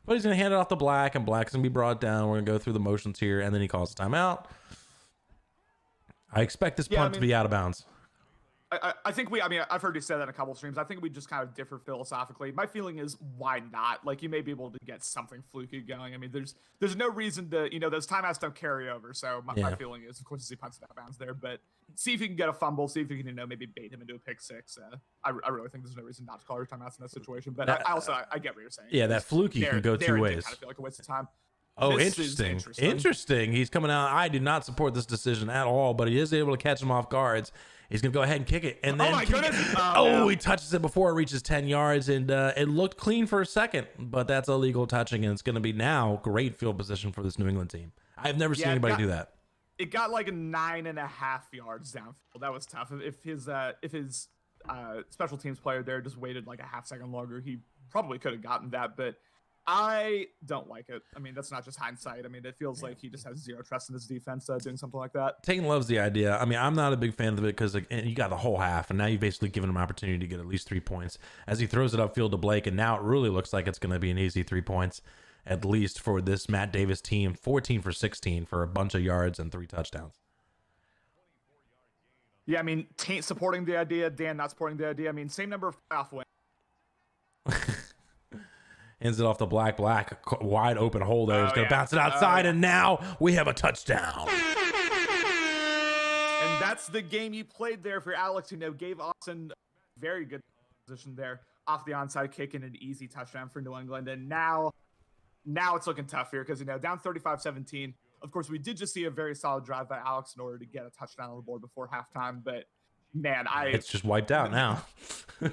Speaker 1: But he's going to hand it off to Black, and Black's going to be brought down. We're going to go through the motions here, and then he calls a timeout. I expect this punt to be out of bounds.
Speaker 2: I think I've heard you say that in a couple of streams. I think we just kind of differ philosophically. My feeling is, why not? Like, you may be able to get something fluky going. I mean, there's no reason to, those timeouts don't carry over. So my feeling is, of course, he punts it out of bounds there. But see if you can get a fumble. See if you can, maybe bait him into a pick six. I really think there's no reason not to call your timeouts in that situation. But I get what you're saying.
Speaker 1: Yeah, that fluky can go two ways.
Speaker 2: Kind of feel like a waste of time.
Speaker 1: Oh, interesting. He's coming out. I do not support this decision at all, but he is able to catch him off guards. He's going to go ahead and kick it. And then he touches it before it reaches 10 yards. And it looked clean for a second, but that's illegal touching. And it's going to be now great field position for this New England team. I've never seen anybody do that.
Speaker 2: It got like 9.5 yards downfield. That was tough. If his special teams player there just waited like a half second longer, he probably could have gotten that. But I don't like it. I mean, that's not just hindsight. I mean, it feels like he just has zero trust in his defense doing something like that.
Speaker 1: Tatum loves the idea. I mean, I'm not a big fan of it because you got the whole half, and now you've basically given him an opportunity to get at least 3 points as he throws it upfield to Blake, and now it really looks like it's going to be an easy 3 points, at least for this Matt Davis team. 14 for 16 for a bunch of yards and 3 touchdowns.
Speaker 2: Yeah, I mean, Taint supporting the idea, Dan not supporting the idea. I mean, same number of playoff wins.
Speaker 1: Hands it off to Black. Wide open hole there. He's going to bounce it outside, and now we have a touchdown.
Speaker 2: And that's the game you played there for Alex, gave Austin a very good position there off the onside kick and an easy touchdown for New England. And now it's looking tough here because, down 35-17. Of course, we did just see a very solid drive by Alex in order to get a touchdown on the board before halftime, but man, it's
Speaker 1: just wiped out now.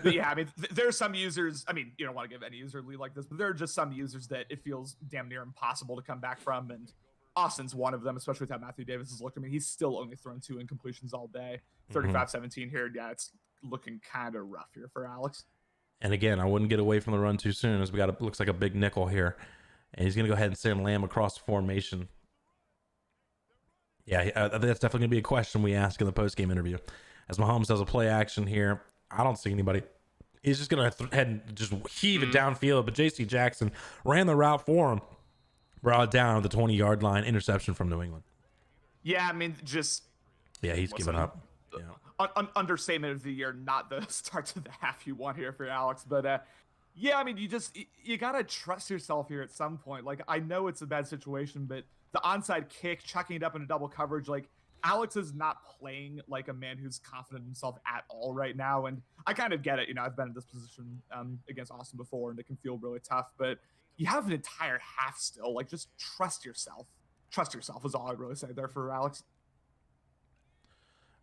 Speaker 2: Yeah, I mean, there's some users. I mean, you don't want to give any user a lead like this, but there are just some users that it feels damn near impossible to come back from, and Austin's one of them, especially with how Matthew Davis has looked. I mean, he's still only thrown 2 incompletions all day. 35-17 here. Yeah, it's looking kind of rough here for Alex.
Speaker 1: And again, I wouldn't get away from the run too soon, as looks like a big nickel here, and he's going to go ahead and send Lamb across the formation. Yeah, that's definitely going to be a question we ask in the post-game interview. As Mahomes does a play action here, I don't see anybody. He's just going to head and just heave it downfield, but J.C. Jackson ran the route for him, brought it down at the 20-yard line, interception from New England.
Speaker 2: Yeah, I mean, just...
Speaker 1: Yeah, he's given up. Yeah.
Speaker 2: Understatement of the year, not the start to the half you want here for Alex, but yeah, I mean, you got to trust yourself here at some point. Like, I know it's a bad situation, but the onside kick, chucking it up into double coverage, like, Alex is not playing like a man who's confident in himself at all right now. And I kind of get it. I've been in this position against Austin before, and it can feel really tough. But you have an entire half still. Like, just trust yourself. Trust yourself is all I'd really say there for Alex.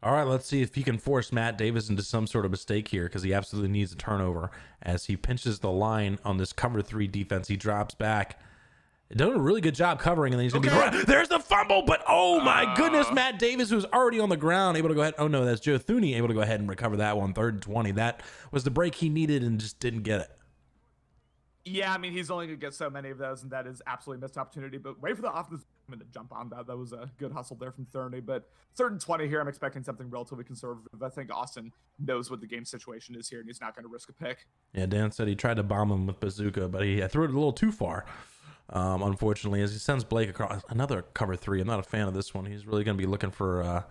Speaker 1: All right, let's see if he can force Matt Davis into some sort of mistake here, because he absolutely needs a turnover. As he pinches the line on this cover 3 defense, he drops back. Doing a really good job covering, and then he's going to be... There's the fumble, but oh my goodness, Matt Davis, who's already on the ground, able to go ahead... Oh no, that's Joe Thuney, able to go ahead and recover that one, 3rd and 20. That was the break he needed and just didn't get it.
Speaker 2: Yeah, I mean, he's only going to get so many of those, and that is absolutely missed opportunity, but wait for the offensive to jump on that. That was a good hustle there from Thuney, but 3rd and 20 here, I'm expecting something relatively conservative. I think Austin knows what the game situation is here, and he's not going to risk a pick. Yeah,
Speaker 1: Dan said he tried to bomb him with bazooka, but he threw it a little too far. Unfortunately, as he sends Blake across another cover 3. I'm not a fan of this one. He's really going to be looking for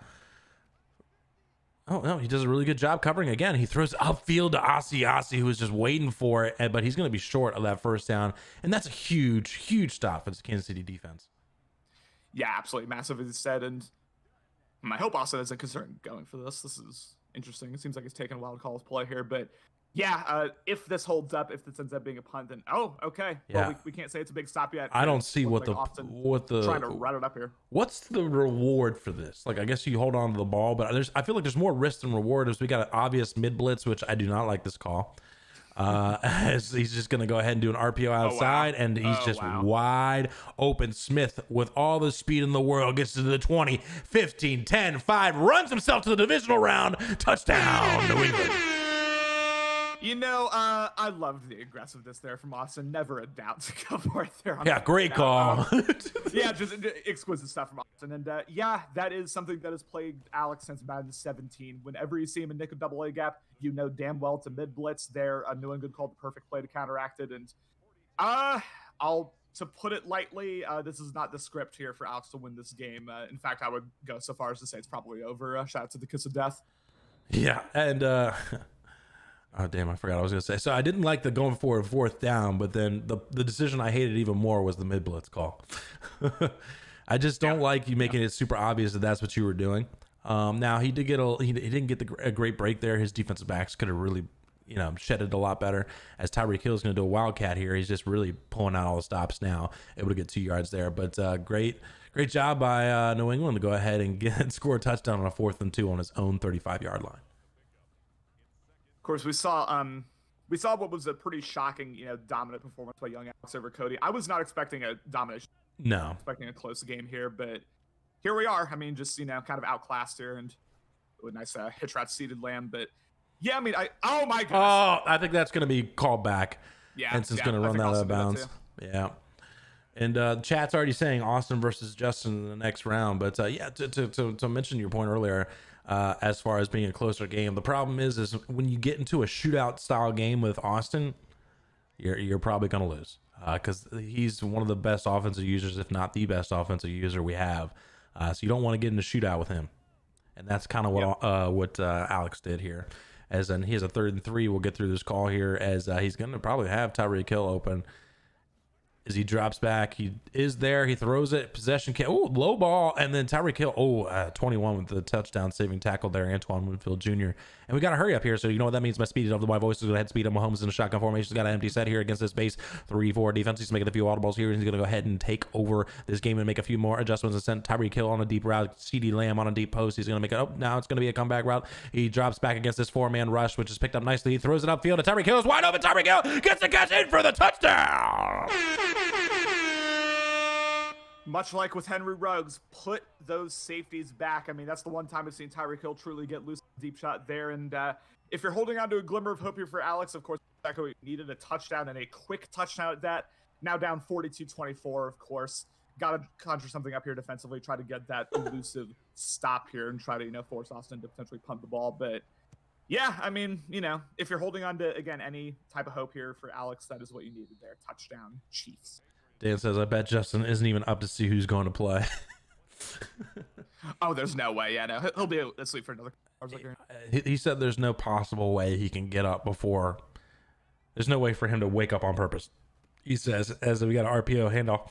Speaker 1: oh no, he does a really good job covering again. He throws upfield to Asi, who was just waiting for it, but he's going to be short of that first down, and that's a huge stop for the Kansas City defense.
Speaker 2: Yeah, absolutely massive, as he said, and I hope Austin isn't concerned going for this. This is interesting. It seems like he's taking a wild call's play here, but Yeah, if this holds up, if this ends up being a punt, then okay.
Speaker 1: Yeah.
Speaker 2: Well, we can't say it's a big stop yet.
Speaker 1: I don't see what
Speaker 2: Looks
Speaker 1: the
Speaker 2: Austin trying to run it up here.
Speaker 1: what's the reward for this. Like, I guess you hold on to the ball, but I feel like there's more risk than reward as we got an obvious mid blitz, which I do not like this call. As he's just going to go ahead and do an RPO outside, and he's just wide open. Smith, with all the speed in the world, gets to the 20, 15, 10, 5, runs himself to the divisional round. Touchdown, New England.
Speaker 2: I loved the aggressiveness there from Austin. Never a doubt to go for it there.
Speaker 1: Yeah, great call.
Speaker 2: Yeah, just exquisite stuff from Austin. And yeah, that is something that has plagued Alex since Madden 17. Whenever you see him in nickel double A gap, you know damn well to mid blitz there. New England called the perfect play to counteract it. And to put it lightly, this is not the script here for Alex to win this game. In fact, I would go so far as to say it's probably over. Shout out to the kiss of death.
Speaker 1: Yeah, and oh damn, I forgot what I was gonna say. So I didn't like the going for a fourth down, but then the decision I hated even more was the mid blitz call. I just don't like you making it super obvious that that's what you were doing. Now he did get he didn't get a great break there. His defensive backs could have really shedded a lot better. As Tyreek Hill is going to do a wildcat here, he's just really pulling out all the stops now, able to get 2 yards there. But great job by New England to go ahead and score a touchdown on a 4th and 2 on his own 35-yard line.
Speaker 2: Of course, we saw what was a pretty shocking, dominant performance by young Alex over Cody. I was not expecting a domination.
Speaker 1: No.
Speaker 2: Expecting a close game here, but here we are. I mean, just, kind of outclassed here, and a nice hitch rat seated lamb. But yeah, I mean, oh my goodness.
Speaker 1: Oh, I think that's going to be called back.
Speaker 2: Yeah.
Speaker 1: Henson's going to run that out of bounds. Yeah. And chat's already saying Austin versus Justin in the next round. But yeah, to mention your point earlier, as far as being a closer game, the problem is when you get into a shootout style game with Austin, you're probably going to lose because he's one of the best offensive users, if not the best offensive user we have. So you don't want to get in a shootout with him, and that's kind of what Alex did here. As in, he has a 3rd and 3. We'll get through this call here as he's going to probably have Tyreek Hill open. As he drops back, he is there. He throws it. Possession. Oh, low ball. And then Tyreek Hill, 21 with the touchdown saving tackle there, Antoine Winfield Jr. And we got to hurry up here. So you know what that means. My speed of my voice is going to head speed up. Mahomes in a shotgun formation. He's got an empty set here against this base 3-4 defense. He's making a few audibles here. He's going to go ahead and take over this game and make a few more adjustments and send Tyreek Hill on a deep route. CeeDee Lamb on a deep post. He's going to make it. Oh, now it's going to be a comeback route. He drops back against this 4-man rush, which is picked up nicely. He throws it upfield. And Tyreek Hill is wide open. Tyreek Hill gets the catch in for the touchdown.
Speaker 2: Much like with Henry Ruggs, put those safeties back. I mean, that's the one time I've seen Tyreek Hill truly get loose, deep shot there. And if you're holding on to a glimmer of hope here for Alex, of course, Becco needed a touchdown and a quick touchdown at that. Now down 42-24, of course. Got to conjure something up here defensively, try to get that elusive stop here and try to, force Austin to potentially punt the ball. But yeah, I mean, if you're holding on to, again, any type of hope here for Alex, that is what you needed there. Touchdown, Chiefs.
Speaker 1: Dan says, I bet Justin isn't even up to see who's going to play.
Speaker 2: Oh, there's no way. Yeah, no. He'll be asleep for another hours.
Speaker 1: He said there's no possible way he can get up before. There's no way for him to wake up on purpose. He says, as we got an RPO handoff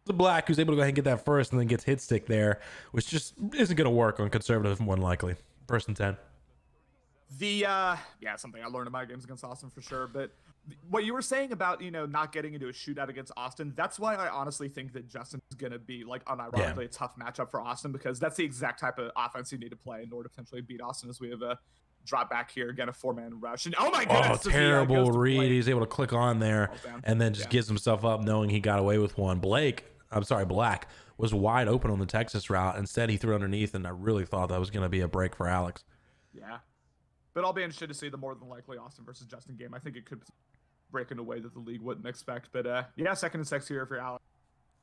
Speaker 1: to Black, who's able to go ahead and get that first and then gets hit stick there, which just isn't going to work on conservative, more than likely. 1st and 10.
Speaker 2: Something I learned in my games against Austin for sure. But what you were saying about, not getting into a shootout against Austin, that's why I honestly think that Justin is going to be, unironically a tough matchup for Austin, because that's the exact type of offense you need to play in order to potentially beat Austin, as we have a drop back here, again, a 4-man rush. And oh my goodness!
Speaker 1: Terrible read. He's able to click on there and then just gives himself up knowing he got away with one. Black was wide open on the Texas route. Instead, he threw underneath, and I really thought that was going to be a break for Alex.
Speaker 2: Yeah. But I'll be interested to see the more than likely Austin versus Justin game. I think it could break in a way that the league wouldn't expect. But 2nd and 6 here for Alex.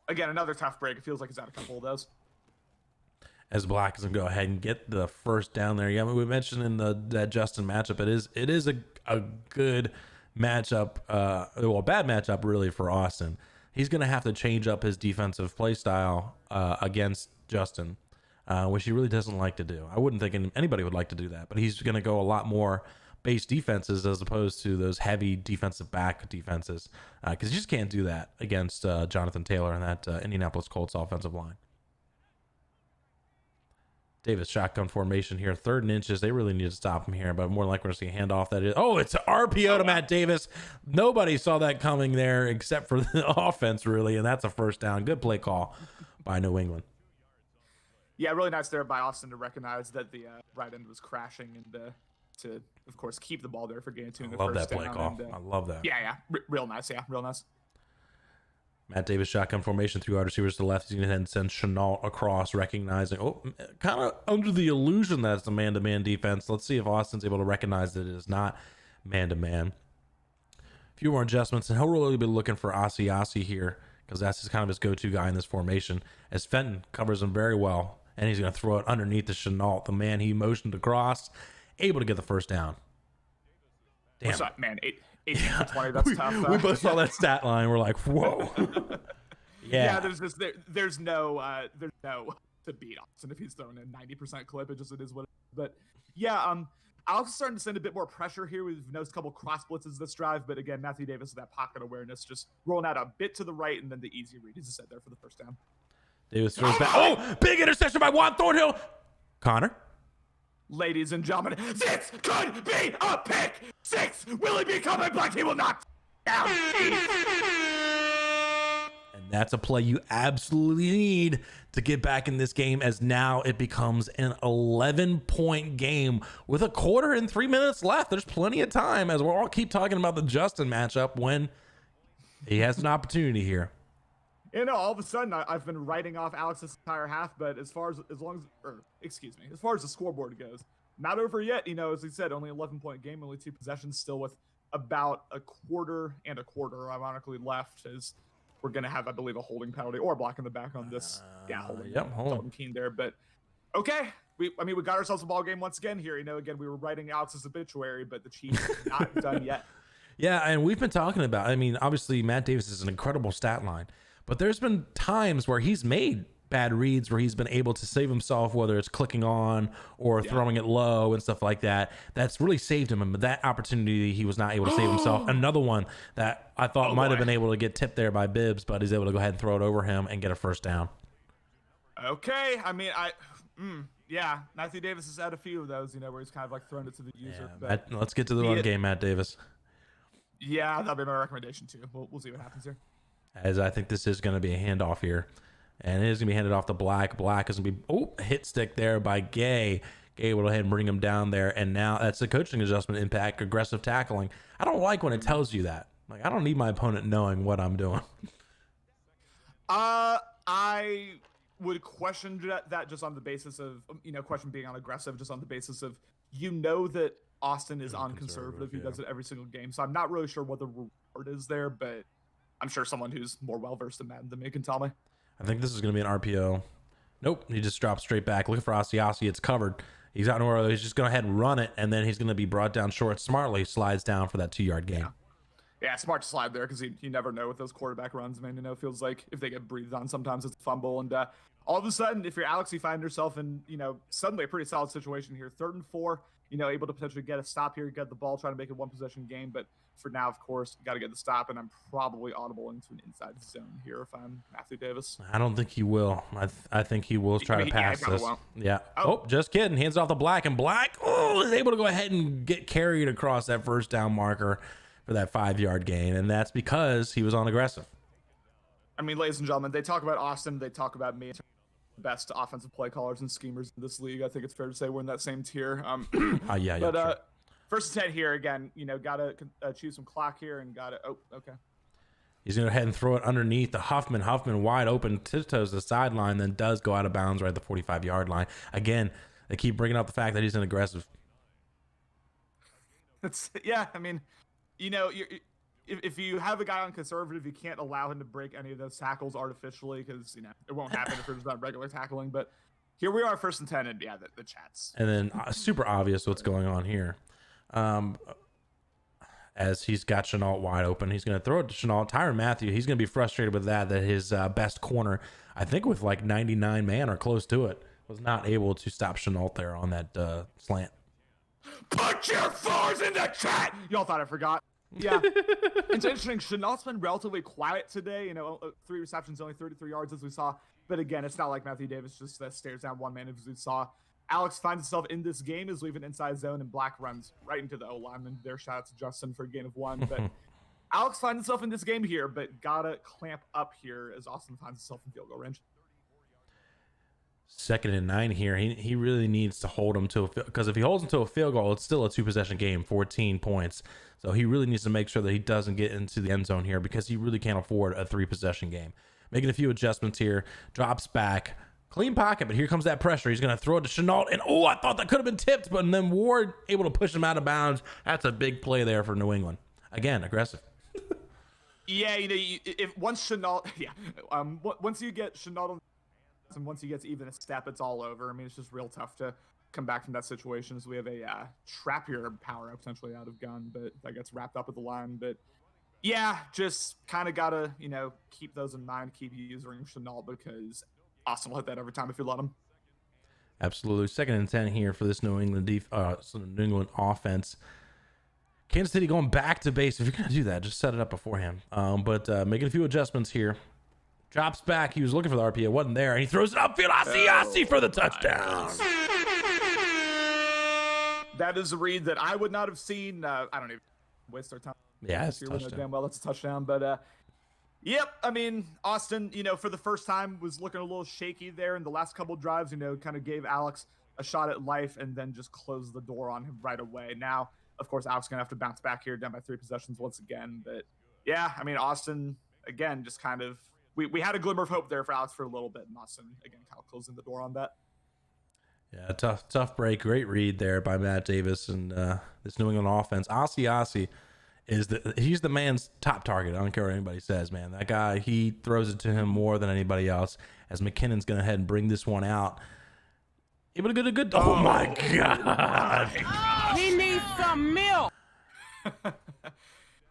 Speaker 2: Again, another tough break. It feels like he's had a couple of those.
Speaker 1: As Black is going to go ahead and get the first down there. Yeah, I mean, we mentioned in that Justin matchup, it is a good matchup. A bad matchup really for Austin. He's going to have to change up his defensive play style against Justin. Which he really doesn't like to do. I wouldn't think anybody would like to do that, but he's going to go a lot more base defenses as opposed to those heavy defensive back defenses, because you just can't do that against Jonathan Taylor and that Indianapolis Colts offensive line. Davis shotgun formation here, 3rd and inches. They really need to stop him here, but more like we're going to see a handoff. That is, it's an RPO to Matt Davis. Nobody saw that coming there except for the offense, really, and that's a first down. Good play call by New England.
Speaker 2: Yeah, really nice there by Austin to recognize that the right end was crashing and to, of course, keep the ball there for gain 2 in the
Speaker 1: I love
Speaker 2: first
Speaker 1: that play
Speaker 2: down.
Speaker 1: call.
Speaker 2: And,
Speaker 1: I love that.
Speaker 2: Yeah, real nice. Yeah, real nice.
Speaker 1: Matt Davis shotgun formation, 3 wide receivers to the left. He's going to then send Chenault across, recognizing, kind of under the illusion that it's a man-to-man defense. Let's see if Austin's able to recognize that it is not man-to-man. A few more adjustments, and he'll really be looking for Asiasi here because that's kind of his go-to guy in this formation, as Fenton covers him very well, and he's going to throw it underneath the Chenault, the man he motioned across, able to get the first down. Damn.
Speaker 2: What's up, man? 18 for 20, that's tough.
Speaker 1: We both saw that stat line. We're like, whoa.
Speaker 2: Yeah, there's no to beat Austin if he's throwing a 90% clip. It is what it is. But yeah, Alex is starting to send a bit more pressure here. We've noticed a couple cross blitzes this drive, but again, Matthew Davis with that pocket awareness, just rolling out a bit to the right and then the easy read, as I said there for the first down.
Speaker 1: Davis throws back. Big interception by Juan Thornhill. Connor.
Speaker 2: Ladies and gentlemen, this could be a pick 6. Will he be coming back? He will not. Down.
Speaker 1: And that's a play you absolutely need to get back in this game, as now it becomes an 11-point game with a quarter and 3 minutes left. There's plenty of time, as we'll all keep talking about the Justin matchup when he has an opportunity here.
Speaker 2: All of a sudden, I've been writing off Alex's entire half, but as far as the scoreboard goes, not over yet. As he said, only 11-point game, only 2 possessions, still with about a quarter, ironically, left, as we're going to have, I believe, a holding penalty or a block in the back on this. Holding.
Speaker 1: Yep, holding.
Speaker 2: Keen there, but okay. We got ourselves a ball game once again here. Again, we were writing Alex's obituary, but the Chiefs are not done yet.
Speaker 1: Yeah, and we've been talking about, obviously, Matt Davis is an incredible stat line. But there's been times where he's made bad reads where he's been able to save himself, whether it's clicking on or throwing it low and stuff like that. That's really saved him. But that opportunity, he was not able to save himself. Another one that I thought might have been able to get tipped there by Bibbs, but he's able to go ahead and throw it over him and get a first down.
Speaker 2: Okay. Matthew Davis has had a few of those, where he's kind of like thrown it to the user.
Speaker 1: Yeah, let's get to the run game, Matt Davis.
Speaker 2: Yeah, that'll be my recommendation too. We'll see what happens here.
Speaker 1: As I think this is going to be a handoff here. And it is going to be handed off to Black. Black is going to be, hit stick there by Gay. Gay will go ahead and bring him down there. And now that's the coaching adjustment impact, aggressive tackling. I don't like when it tells you that. Like, I don't need my opponent knowing what I'm doing.
Speaker 2: I would question that just on the basis of, question being on aggressive, just on the basis of, that Austin is on conservative. He does it every single game. So I'm not really sure what the reward is there, but I'm sure someone who's more well-versed in Madden than me can tell me.
Speaker 1: I think this is going to be an RPO. Nope. He just drops straight back. Looking for Asiasi. It's covered. He's out nowhere. He's just going to go ahead and run it, and then he's going to be brought down short. Smartly slides down for that 2-yard gain.
Speaker 2: Yeah, smart to slide there because you never know with those quarterback runs, man. It feels like if they get breathed on, sometimes it's a fumble. And all of a sudden, if you're Alex, you find yourself in, suddenly a pretty solid situation here. 3rd and 4, able to potentially get a stop here, get the ball, try to make it 1-possession game. But for now, of course, got to get the stop, and I'm probably audible into an inside zone here if I'm Matthew Davis.
Speaker 1: I don't think he will. I think he will try to pass this. Yeah. Oh, just kidding. Hands off the Black, and Black is able to go ahead and get carried across that first down marker for that 5-yard gain, and that's because he was on aggressive.
Speaker 2: Ladies and gentlemen, they talk about Austin, they talk about me. Best offensive play callers and schemers in this league. I think it's fair to say we're in that same tier.
Speaker 1: Sure.
Speaker 2: First and 10 here again. Gotta choose some clock here and gotta. Oh, okay.
Speaker 1: He's gonna go ahead and throw it underneath the Huffman. Huffman wide open, tiptoes the sideline, then does go out of bounds right at the 45-yard line. Again, they keep bringing up the fact that he's an aggressive.
Speaker 2: If you have a guy on conservative, you can't allow him to break any of those tackles artificially because, it won't happen if there's not regular tackling. But here we are, 1st and 10, and the chats.
Speaker 1: And then super obvious what's going on here. As he's got Chenault wide open, he's going to throw it to Chenault. Tyrann Mathieu, he's going to be frustrated with that his best corner, I think with like 99 man or close to it, was not able to stop Chenault there on that slant.
Speaker 2: Put your fours in the chat! Y'all thought I forgot. Yeah. It's interesting. Chenault's been relatively quiet today. 3 receptions, only 33 yards as we saw. But again, it's not like Matthew Davis just stares down one man as we saw. Alex finds himself in this game is leaving inside zone, and Black runs right into the O-lineman. Their shout out to Justin for a gain of 1. But Alex finds himself in this game here, but gotta clamp up here as Austin finds himself in field goal range.
Speaker 1: 2nd and 9 here. He really needs to hold him to because if he holds him to a field goal, it's still a 2-possession game, 14 points. So he really needs to make sure that he doesn't get into the end zone here because he really can't afford a 3-possession game. Making a few adjustments here, drops back, clean pocket, but here comes that pressure. He's going to throw it to Chenault, and I thought that could have been tipped, but then Ward able to push him out of bounds. That's a big play there for New England. Again, aggressive.
Speaker 2: Yeah, if once Chenault, once you get Chenault, and once he gets even a step, it's all over. I mean, it's just real tough to come back from that situation. So we have a trap here power up potentially out of gun, but that gets wrapped up at the line. But yeah, just kind of gotta keep those in mind, keep using Chenault because Austin will hit that every time if you let him.
Speaker 1: Absolutely. 2nd and 10 here for this New England New England offense. Kansas City going back to base. If you're going to do that, just set it up beforehand. But making a few adjustments here. Drops back. He was looking for the RPO. It wasn't there. And he throws it upfield. I see for the touchdown.
Speaker 2: That is a read that I would not have seen. I don't even waste our time.
Speaker 1: Yeah, it's a touchdown.
Speaker 2: Damn well, that's a touchdown. But yep, I mean, Austin, for the first time was looking a little shaky there in the last couple drives, kind of gave Alex a shot at life and then just closed the door on him right away. Now, of course, Alex going to have to bounce back here, down by 3 possessions once again. But yeah, I mean, Austin, again, just kind of, we had a glimmer of hope there for Alex for a little bit. And Austin, again, kind of closing the door on that.
Speaker 1: Yeah, tough break. Great read there by Matt Davis and this New England offense. Ossie he's the man's top target. I don't care what anybody says, man. That guy, he throws it to him more than anybody else. As McKinnon's going to head and bring this one out. Able to get a good. Oh my God!
Speaker 3: He needs some milk.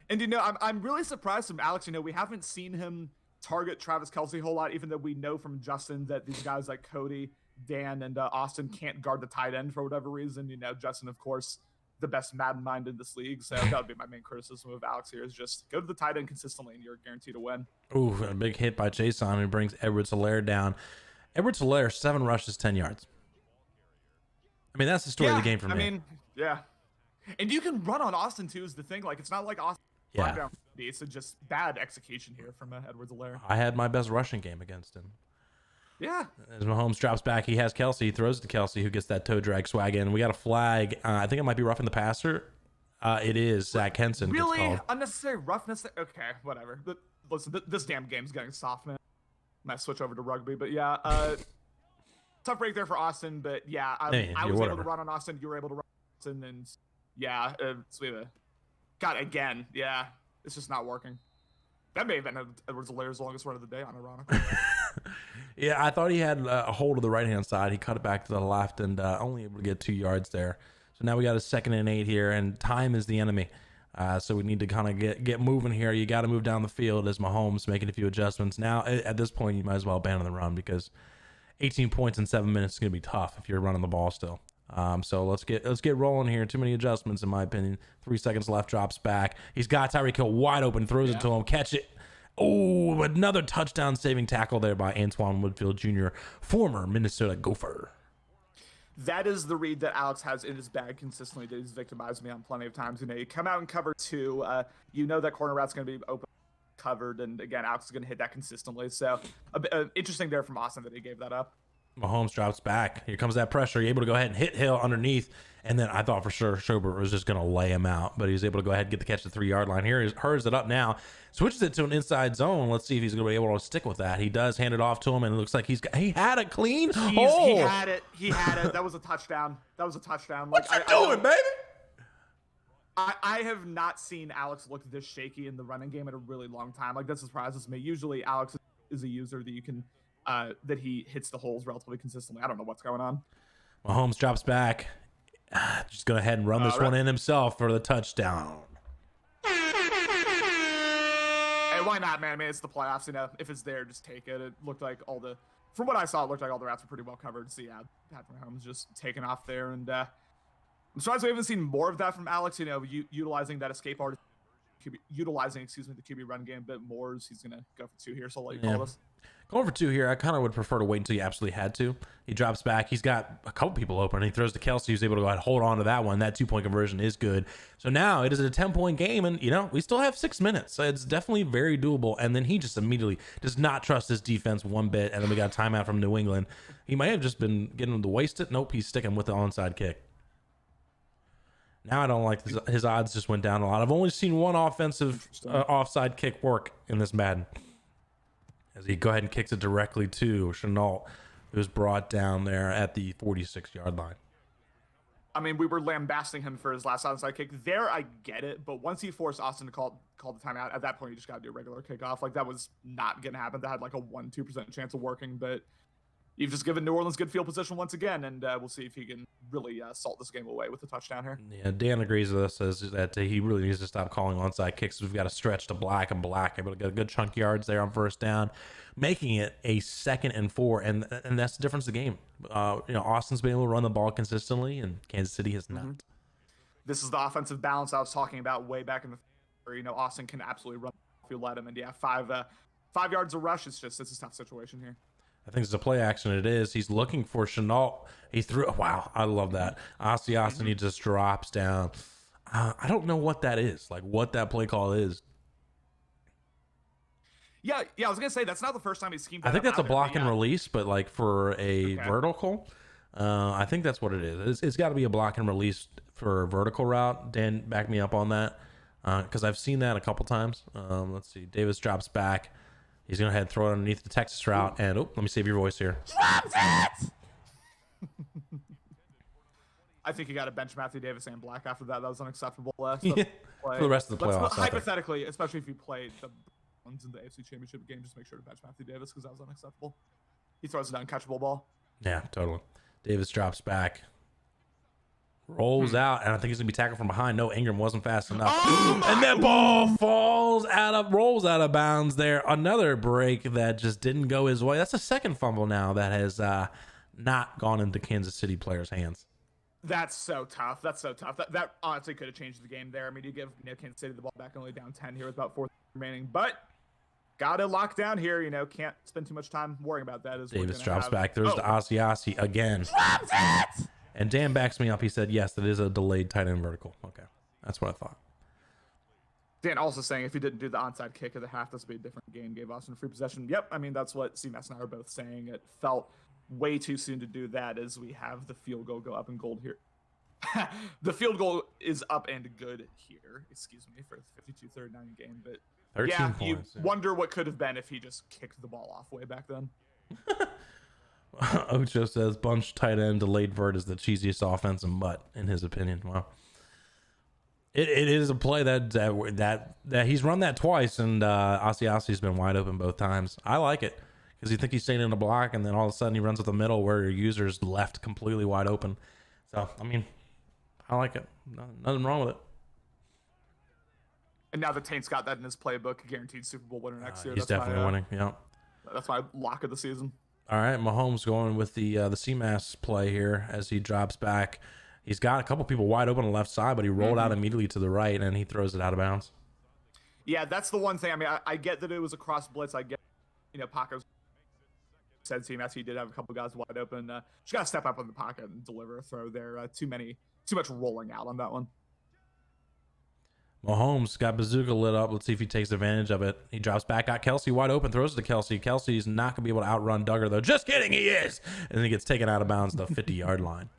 Speaker 2: And I'm really surprised from Alex. We haven't seen him target Travis Kelce a whole lot, even though we know from Justin that these guys like Cody, Dan, and Austin can't guard the tight end for whatever reason. Justin, of course, the best Madden mind in this league. So that would be my main criticism of Alex here is just go to the tight end consistently and you're guaranteed to win.
Speaker 1: Ooh, a big hit by Jason who brings Edwards-Helaire down. Edwards-Helaire, 7 rushes, 10 yards. I mean, that's the story of the game for me.
Speaker 2: I mean, yeah. And you can run on Austin too is the thing. Like, it's not like Austin down. It's just bad execution here from Edwards-Helaire.
Speaker 1: I had my best rushing game against him.
Speaker 2: Yeah.
Speaker 1: As Mahomes drops back, he has Kelce. He throws it to Kelce, who gets that toe drag swag in. We got a flag. I think it might be roughing the passer. It is. Zach Henson.
Speaker 2: Really? Unnecessary roughness? Okay, whatever. But listen, this damn game's getting soft, man. Might switch over to rugby, but yeah. Tough break there for Austin, but yeah, I was able to run on Austin. You were able to run on Austin, and yeah, so we have God again. Yeah, it's just not working. That may have been Edwards-Helaire's longest run of the day, unironically.
Speaker 1: Yeah, I thought he had a hold of the right-hand side. He cut it back to the left and only able to get 2 yards there. So now we got a 2nd and 8 here, and time is the enemy. So we need to kind of get moving here. You got to move down the field as Mahomes making a few adjustments. Now, at this point, you might as well abandon the run because 18 points in 7 minutes is going to be tough if you're running the ball still. So let's get rolling here. Too many adjustments, in my opinion. 3 seconds left, drops back. He's got Tyreek Hill wide open, throws it to him, catch it. Oh, another touchdown-saving tackle there by Antoine Woodfield Jr., former Minnesota Gopher.
Speaker 2: That is the read that Alex has in his bag consistently that he's victimized me on plenty of times. You come out and cover 2. That corner route's going to be open, covered, and again, Alex is going to hit that consistently. So interesting there from Austin that he gave that up.
Speaker 1: Mahomes drops back. Here comes that pressure. You're able to go ahead and hit Hill underneath. And then I thought for sure Schobert was just going to lay him out, but he's able to go ahead and get the catch at the 3-yard line. Here he hurries it up now, switches it to an inside zone. Let's see if he's going to be able to stick with that. He does hand it off to him, and it looks like he had it clean.
Speaker 2: He had it. That was a touchdown.
Speaker 1: What you doing, baby?
Speaker 2: I have not seen Alex look this shaky in the running game in a really long time. Like, that surprises me. Usually Alex is a user that you can that he hits the holes relatively consistently. I don't know what's going on.
Speaker 1: Mahomes drops back. Just go ahead and run this one in himself for the touchdown.
Speaker 2: Hey, why not, man? I mean, it's the playoffs, If it's there, just take it. It looked like from what I saw, it looked like all the routes were pretty well covered. So yeah, Patrick Mahomes just taking off there, and I'm surprised we haven't seen more of that from Alex. Utilizing that escape artist, utilizing the QB run game a bit more. As he's gonna go for 2 here. So I'll let you call this.
Speaker 1: Going for 2 here, I kind of would prefer to wait until you absolutely had to. He drops back. He's got a couple people open. He throws to Kelsey, who's able to go ahead and hold on to that one. That 2-point conversion is good. So now it is a 10-point game, and, we still have 6 minutes. So it's definitely very doable. And then he just immediately does not trust his defense one bit, and then we got a timeout from New England. He might have just been getting him to waste it. Nope, he's sticking with the onside kick. Now I don't like this. His odds just went down a lot. I've only seen one offensive offside kick work in this Madden. As he go ahead and kicks it directly to Chenault, who's brought down there at the 46-yard line.
Speaker 2: I mean, we were lambasting him for his last onside kick. There, I get it, but once he forced Austin to call the timeout, at that point, you just got to do a regular kickoff. Like, that was not going to happen. That had like a 1-2% chance of working, but you've just given New Orleans good field position once again, and we'll see if he can really salt this game away with a touchdown here.
Speaker 1: Yeah, Dan agrees with us, says that he really needs to stop calling onside kicks. We've got to stretch to black, able to get a good chunk yards there on first down, making it a 2nd and 4, and that's the difference of the game. Austin's been able to run the ball consistently, and Kansas City has not.
Speaker 2: This is the offensive balance I was talking about way back in the where Austin can absolutely run if you let him, and 5 yards of rush. It's a tough situation here.
Speaker 1: I think it's a play action. It is. He's looking for Chenault. He threw. Wow, I love that. Austin, he just drops down. I don't know what that is. Like what that play call is.
Speaker 2: Yeah. I was gonna say that's not the first time he's schemed.
Speaker 1: I think that's a block and release, but like for a vertical, I think that's what it is. It's got to be a block and release for a vertical route. Dan, back me up on that because I've seen that a couple times. Let's see. Davis drops back. He's going to head and throw it underneath the Texas route. And, let me save your voice here.
Speaker 2: Drops it! I think you got to bench Matthew Davis and Black after that. That was unacceptable.
Speaker 1: For the rest of the playoffs.
Speaker 2: Hypothetically, especially if you played the ones in the AFC Championship game, just make sure to bench Matthew Davis because that was unacceptable. He throws an uncatchable ball.
Speaker 1: Yeah, totally. Davis drops back. Rolls out, and I think he's gonna be tackled from behind. No, Ingram wasn't fast enough, and that ball rolls out of bounds there. Another break that just didn't go his way. That's the second fumble now that has not gone into Kansas City players' hands.
Speaker 2: That's so tough. That honestly could have changed the game there. I mean, you give Kansas City the ball back only down 10 here with about 4 remaining, but gotta lock down here. Can't spend too much time worrying about that.
Speaker 1: Davis drops back. There's the Asiasi again. Drops it! And Dan backs me up. He said, yes, that is a delayed tight end vertical. Okay. That's what I thought.
Speaker 2: Dan also saying if he didn't do the onside kick at the half, this would be a different game. Gave Austin free possession. Yep. I mean, that's what CMass and I are both saying. It felt way too soon to do that as we have the field goal go up in gold here. The field goal is up and good here. Excuse me for the 52-39 game. But
Speaker 1: 13 points,
Speaker 2: you wonder what could have been if he just kicked the ball off way back then.
Speaker 1: Ocho says bunch tight end delayed vert is the cheesiest offense in mutt in his opinion. Wow. It is a play that he's run that twice, and Asiasi's been wide open both times. I like it because you think he's staying in the block, and then all of a sudden he runs up the middle where your user's left completely wide open. So I mean, I like it. Nothing wrong with it.
Speaker 2: And now the Taint's got that in his playbook, guaranteed Super Bowl winner next year.
Speaker 1: He's definitely winning. Yeah.
Speaker 2: That's my lock of the season.
Speaker 1: All right, Mahomes going with the CMass play here as he drops back. He's got a couple people wide open on the left side, but he rolled out immediately to the right, and he throws it out of bounds.
Speaker 2: Yeah, that's the one thing. I mean, I get that it was a cross blitz. I get, Paco said CMass, he did have a couple guys wide open. Just got to step up in the pocket and deliver a throw there. Too much rolling out on that one.
Speaker 1: Mahomes got Bazooka lit up. Let's see if he takes advantage of it. He drops back, got Kelsey wide open, throws it to Kelsey. Kelsey's not going to be able to outrun Duggar, though. Just kidding, he is! And then he gets taken out of bounds at the 50-yard line.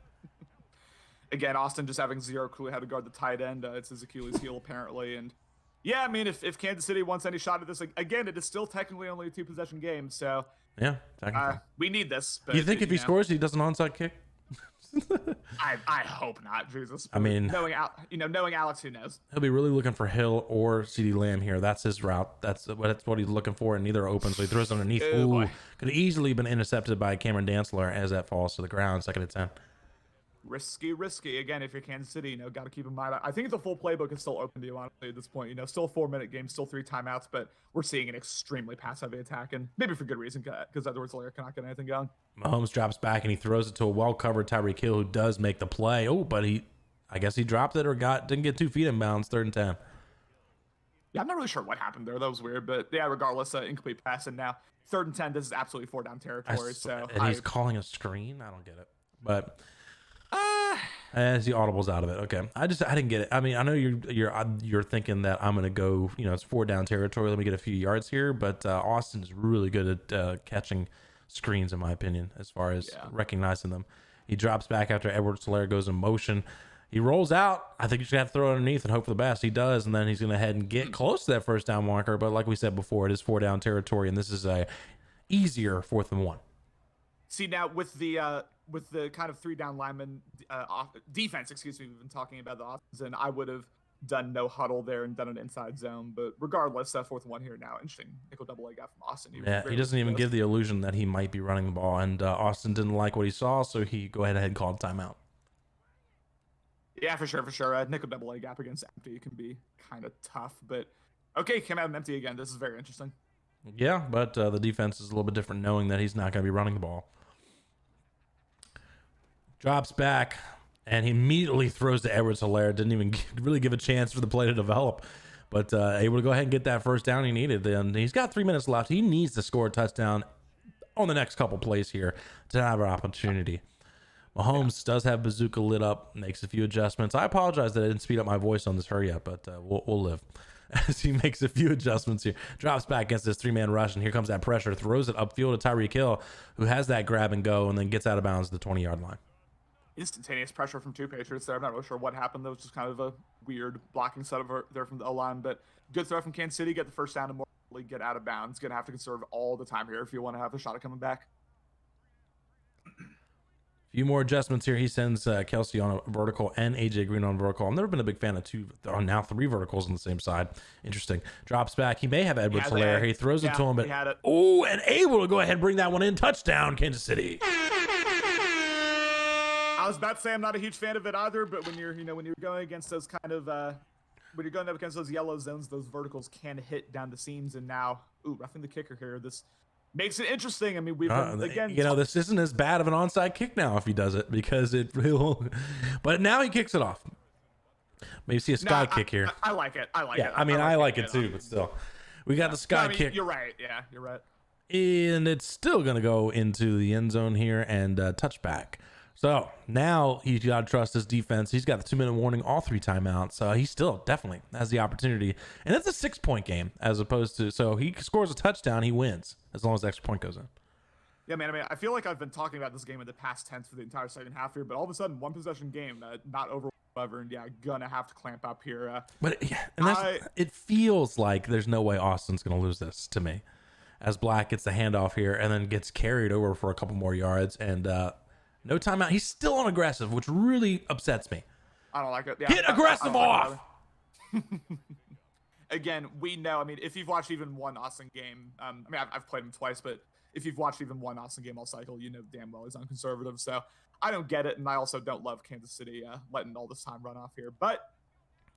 Speaker 2: Again, Austin just having zero clue how to guard the tight end. It's his Achilles heel, apparently. And, yeah, I mean, if Kansas City wants any shot at this, again, it is still technically only a 2-possession game, so...
Speaker 1: Yeah, technically.
Speaker 2: We need this. But,
Speaker 1: you think if he scores, he does an onside kick?
Speaker 2: I hope not, Jesus.
Speaker 1: I mean,
Speaker 2: knowing Alex, who knows?
Speaker 1: He'll be really looking for Hill or CeeDee Lamb here. That's his route. That's what he's looking for, and neither are open, so he throws underneath. Ooh, could have easily been intercepted by Cameron Dantzler as that falls to the ground. 2nd and 10.
Speaker 2: Risky. Again, if you're Kansas City, got to keep in mind. I think the full playbook is still open to you, honestly, at this point. Still a 4-minute game, still 3 timeouts, but we're seeing an extremely pass-heavy attack, and maybe for good reason, because Edwards Helaire cannot get anything going.
Speaker 1: Mahomes drops back, and he throws it to a well-covered Tyreek Hill, who does make the play. Oh, but I guess he dropped it or didn't get 2 feet in bounds. 3rd and 10.
Speaker 2: Yeah, I'm not really sure what happened there. That was weird, but yeah, regardless, incomplete pass, and now 3rd and 10. This is absolutely 4-down territory.
Speaker 1: And he's calling a screen. I don't get it, but as the audible's out of it. Okay, I didn't get it. I mean, I know you're thinking that I'm gonna go. It's 4-down territory. Let me get a few yards here, but Austin's really good at catching screens, in my opinion, as far as recognizing them. He drops back after Edwards-Helaire goes in motion. He rolls out. I think you should have to throw it underneath and hope for the best. He does, and then he's going to head and get close to that 1st down marker. But like we said before, it is 4-down territory, and this is a easier 4th and 1.
Speaker 2: See, now with the kind of 3-down lineman defense, excuse me, we've been talking about the offense, and I would have done no huddle there and done an inside zone. But regardless, 4th and 1 here now. Interesting nickel double A gap from Austin.
Speaker 1: He doesn't even give the illusion that he might be running the ball, and Austin didn't like what he saw, so he go ahead and called timeout.
Speaker 2: Yeah, for sure. Nickel double A gap against empty can be kind of tough, but okay, came out empty again. This is very interesting.
Speaker 1: Yeah, but the defense is a little bit different, knowing that he's not going to be running the ball. Drops back, and he immediately throws to Edwards-Helaire. Didn't even really give a chance for the play to develop, but able to go ahead and get that 1st down he needed. And he's got 3 minutes left. He needs to score a touchdown on the next couple plays here to have an opportunity. Mahomes does have bazooka lit up, makes a few adjustments. I apologize that I didn't speed up my voice on this hurry up, but we'll live. As he makes a few adjustments here, drops back against this 3-man rush, and here comes that pressure, throws it upfield to Tyreek Hill, who has that grab and go, and then gets out of bounds at the 20-yard line.
Speaker 2: Instantaneous pressure from 2 Patriots there. I'm not really sure what happened. That was just kind of a weird blocking setup there from the O-line, but good throw from Kansas City. Get the 1st down and more get out of bounds. Going to have to conserve all the time here if you want to have a shot at coming back.
Speaker 1: Few more adjustments here. He sends Kelsey on a vertical and AJ Green on vertical. I've never been a big fan of now 3 verticals on the same side. Interesting. Drops back. He may have Edwards-Helaire. He throws it to him, but and able to go ahead and bring that one in. Touchdown, Kansas City.
Speaker 2: I was about to say I'm not a huge fan of it either, but when you're going against those kind of when you're going up against those yellow zones, those verticals can hit down the seams. And now, roughing the kicker here. This makes it interesting. I mean, we've again,
Speaker 1: this isn't as bad of an onside kick now if he does it, because it will. But now he kicks it off. Maybe see a sky kick here.
Speaker 2: I like it. I like it.
Speaker 1: I mean, I like it too, but still, we got the sky kick.
Speaker 2: You're right. Yeah, you're right.
Speaker 1: And it's still gonna go into the end zone here and touchback. So now he's got to trust his defense. He's got the 2-minute warning, all 3 timeouts. He still definitely has the opportunity. And it's a 6-point game as opposed to, so he scores a touchdown, he wins as long as the extra point goes in.
Speaker 2: Yeah, man. I mean, I feel like I've been talking about this game in the past tense for the entire second half here, but all of a sudden, 1-possession game, not over whatever, and gonna have to clamp up here.
Speaker 1: But it feels like there's no way Austin's going to lose this to me, as Black gets the handoff here and then gets carried over for a couple more yards and no timeout. He's still on aggressive, which really upsets me.
Speaker 2: I don't like it. Yeah,
Speaker 1: Get aggressive off.
Speaker 2: Again, we know. I mean, if you've watched even one Austin game, I mean, I've played him twice, but if you've watched even one Austin game all cycle, you know damn well he's unconservative. So I don't get it, and I also don't love Kansas City letting all this time run off here. But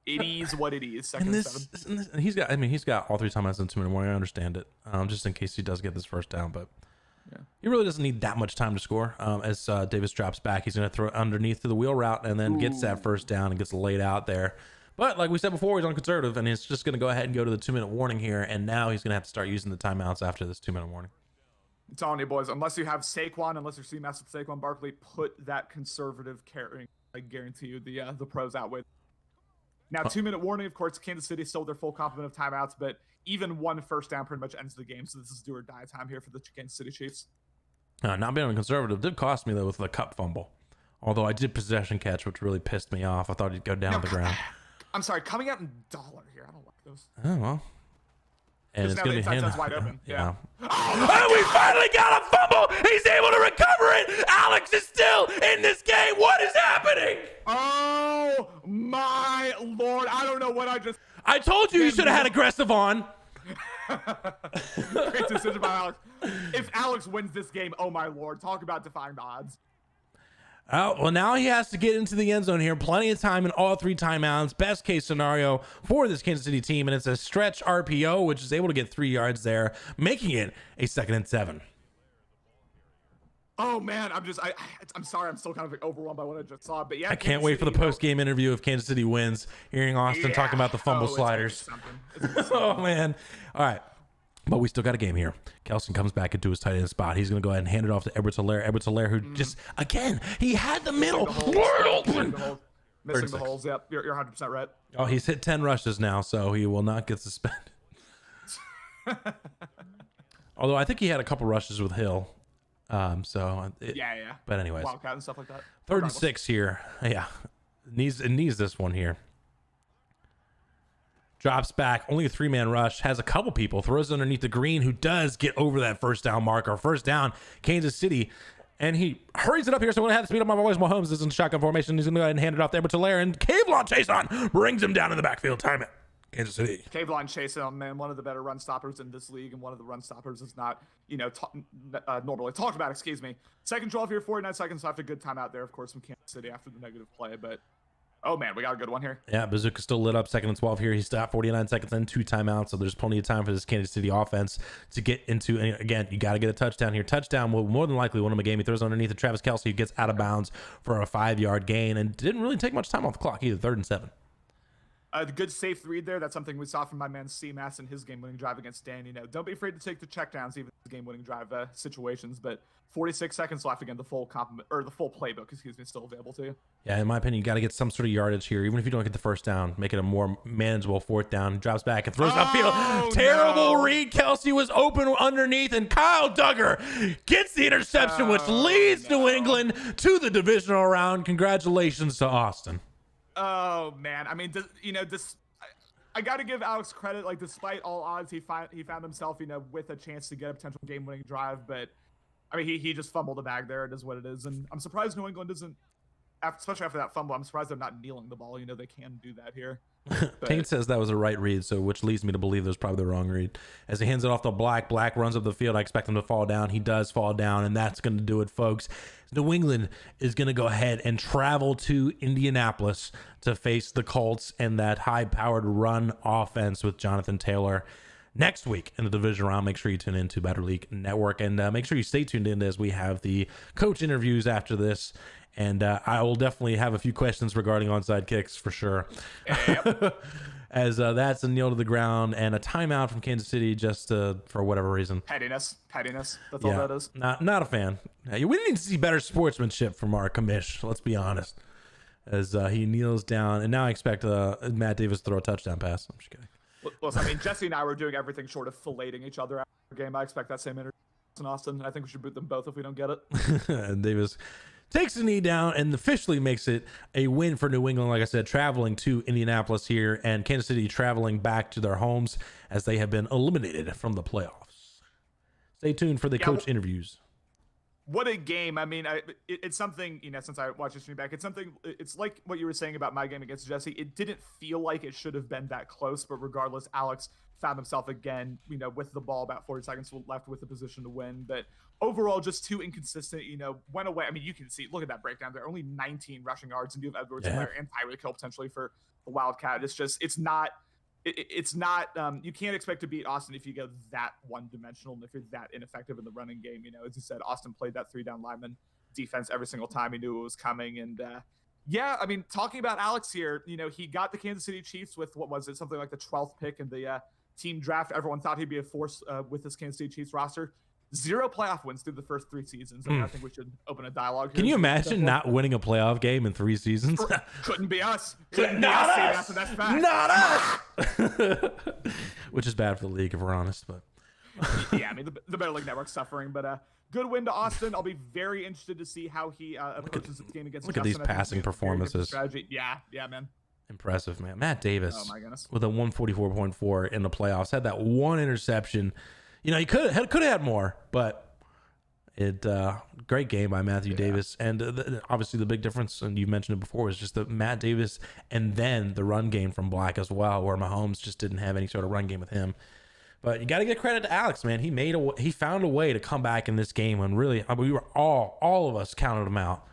Speaker 2: it is what it is. Second and 7.
Speaker 1: And he's got all 3 timeouts in 2-minute warning. I understand it, just in case he does get this 1st down, but. Yeah. He really doesn't need that much time to score. As Davis drops back, he's going to throw it underneath to the wheel route and then gets that 1st down and gets laid out there. But like we said before, he's on conservative, and he's just going to go ahead and go to the 2-minute warning here. And now he's going to have to start using the timeouts after this 2-minute warning.
Speaker 2: I'm telling you, boys, unless you have Saquon, unless you're CMass with Saquon Barkley, put that conservative carrying. I guarantee you the pros outweigh. Now, 2-minute warning, of course, Kansas City still their full complement of timeouts, but even 1 1st down pretty much ends the game. So this is do or die time here for the Kansas City Chiefs.
Speaker 1: Not being on conservative did cost me, though, with the cup fumble. Although I did possession catch, which really pissed me off. I thought he'd go down the ground.
Speaker 2: I'm sorry, coming out in dollar here. I don't like those.
Speaker 1: Oh, well. And it's going to be him.
Speaker 2: Wide open. Yeah.
Speaker 1: Oh, we finally got a fumble. He's able to recover it. Alex is still in this game. What is happening?
Speaker 2: Oh, my Lord. I don't know what
Speaker 1: I told you should have had aggressive on.
Speaker 2: Great decision by Alex. If Alex wins this game, oh my Lord, talk about defying the odds.
Speaker 1: Oh, well, now he has to get into the end zone here. Plenty of time in all 3 timeouts. Best case scenario for this Kansas City team, and it's a stretch RPO, which is able to get 3 yards there, making it a 2nd and 7.
Speaker 2: Oh man, I'm sorry, I'm still kind of overwhelmed by what I just saw. But yeah,
Speaker 1: I can't wait for the post-game interview if Kansas City wins, hearing Austin talking about the fumble sliders. Oh man. All right. But we still got a game here. Kelson comes back into his tight end spot. He's going to go ahead and hand it off to Edwards-Helaire. Edwards-Helaire, who just, again, he had the middle wide open.
Speaker 2: Missing the holes. Yep, you're 100% right.
Speaker 1: Oh, he's hit 10 rushes now, so he will not get suspended. Although I think he had a couple rushes with Hill. Yeah. But anyways,
Speaker 2: Wildcat and stuff like that.
Speaker 1: 3rd and 6 here. Yeah, it needs this one here. Drops back, only a 3-man rush, has a couple people, throws it underneath the green, who does get over that first down marker. First down, Kansas City. And he hurries it up here, so I'm going to have to speed up my voice. Mahomes is in shotgun formation. He's going to go ahead and hand it off there to Lair, and Kavlon Chason brings him down in the backfield. Time it. Kansas City.
Speaker 2: Kavlon Chason, man, one of the better run stoppers in this league, and one of the run stoppers is not, normally talked about, excuse me. Second 12 here, 49 seconds left. A good timeout there, of course, from Kansas City after the negative play, but oh man, we got a good one here.
Speaker 1: Yeah, Bazooka still lit up. 2nd and 12 here. He stopped 49 seconds and 2 timeouts. So there's plenty of time for this Kansas City offense to get into. And again, you got to get a touchdown here. Touchdown will more than likely win him a game. He throws underneath to Travis Kelce, who gets out of bounds for a 5-yard gain and didn't really take much time off the clock either. 3rd and 7.
Speaker 2: The good safe read there. That's something we saw from my man CMass in his game-winning drive against Dan. Don't be afraid to take the checkdowns, even in game-winning drive situations. But 46 seconds left. Again, the full playbook, still available to you. Yeah,
Speaker 1: in my opinion, you got to get some sort of yardage here, even if you don't get the first down. Make it a more manageable 4th down. Drops back and throws upfield. Terrible read. Kelce was open underneath, and Kyle Duggar gets the interception, which leads New England to the divisional round. Congratulations to Austin.
Speaker 2: Oh man, I mean, I got to give Alex credit. Like, despite all odds, he found himself, with a chance to get a potential game-winning drive. But I mean, he just fumbled the bag there. It is what it is, and I'm surprised New England isn't, especially after that fumble. I'm surprised they're not kneeling the ball. They can do that here.
Speaker 1: Tate says that was a right read, so which leads me to believe it was probably the wrong read. As he hands it off to Black, Black runs up the field. I expect him to fall down. He does fall down, and that's going to do it, folks. New England is going to go ahead and travel to Indianapolis to face the Colts and that high-powered run offense with Jonathan Taylor next week in the division round. Make sure you tune in to Better League Network, and make sure you stay tuned in as we have the coach interviews after this. And I will definitely have a few questions regarding onside kicks for sure. Yep. As that's a kneel to the ground and a timeout from Kansas City just for whatever reason.
Speaker 2: Pettiness. That's all that is.
Speaker 1: Not a fan. We need to see better sportsmanship from our commish. Let's be honest. As he kneels down, and now I expect Matt Davis to throw a touchdown pass. I'm just kidding.
Speaker 2: Listen, I mean, Jesse and I were doing everything short of filleting each other after the game. I expect that same energy in Austin. I think we should boot them both if we don't get it.
Speaker 1: And Davis takes the knee down and officially makes it a win for New England. Like I said, traveling to Indianapolis here, and Kansas City traveling back to their homes as they have been eliminated from the playoffs. Stay tuned for the coach interviews.
Speaker 2: What a game. I mean, it's something, since I watched this stream back, it's like what you were saying about my game against Jesse. It didn't feel like it should have been that close, but regardless, Alex found himself again, with the ball about 40 seconds left with the position to win. But overall, just too inconsistent, went away. I mean, you can see, look at that breakdown there. Only 19 rushing yards, and you have Edwards and Tyreek Hill potentially for the Wildcat. It's not, you can't expect to beat Austin if you go that one-dimensional and if you're that ineffective in the running game. As you said, Austin played that 3-down lineman defense every single time. He knew it was coming. And I mean, talking about Alex here, he got the Kansas City Chiefs with, what was it, something like the 12th pick in the team draft. Everyone thought he'd be a force with this Kansas City Chiefs roster. 0 playoff wins through the first 3 seasons. I mean, I think we should open a dialogue here.
Speaker 1: Can you imagine not winning a playoff game in 3 seasons?
Speaker 2: Couldn't be us. Not us. That's fact.
Speaker 1: Not us. Which is bad for the league, if we're honest. But
Speaker 2: yeah, I mean, the Better League Network's suffering. But good win to Austin. I'll be very interested to see how he approaches this game against Justin.
Speaker 1: Look at these passing performances.
Speaker 2: Yeah, man.
Speaker 1: Impressive, man. Matt Davis,
Speaker 2: oh my goodness,
Speaker 1: with a 144.4 in the playoffs, had that one interception. He could have had more, but great game by Matthew Davis. And obviously the big difference, and you mentioned it before, is just the Matt Davis and then the run game from Black as well, where Mahomes just didn't have any sort of run game with him. But you got to give credit to Alex, man. He found a way to come back in this game when really, we were all of us counted him out.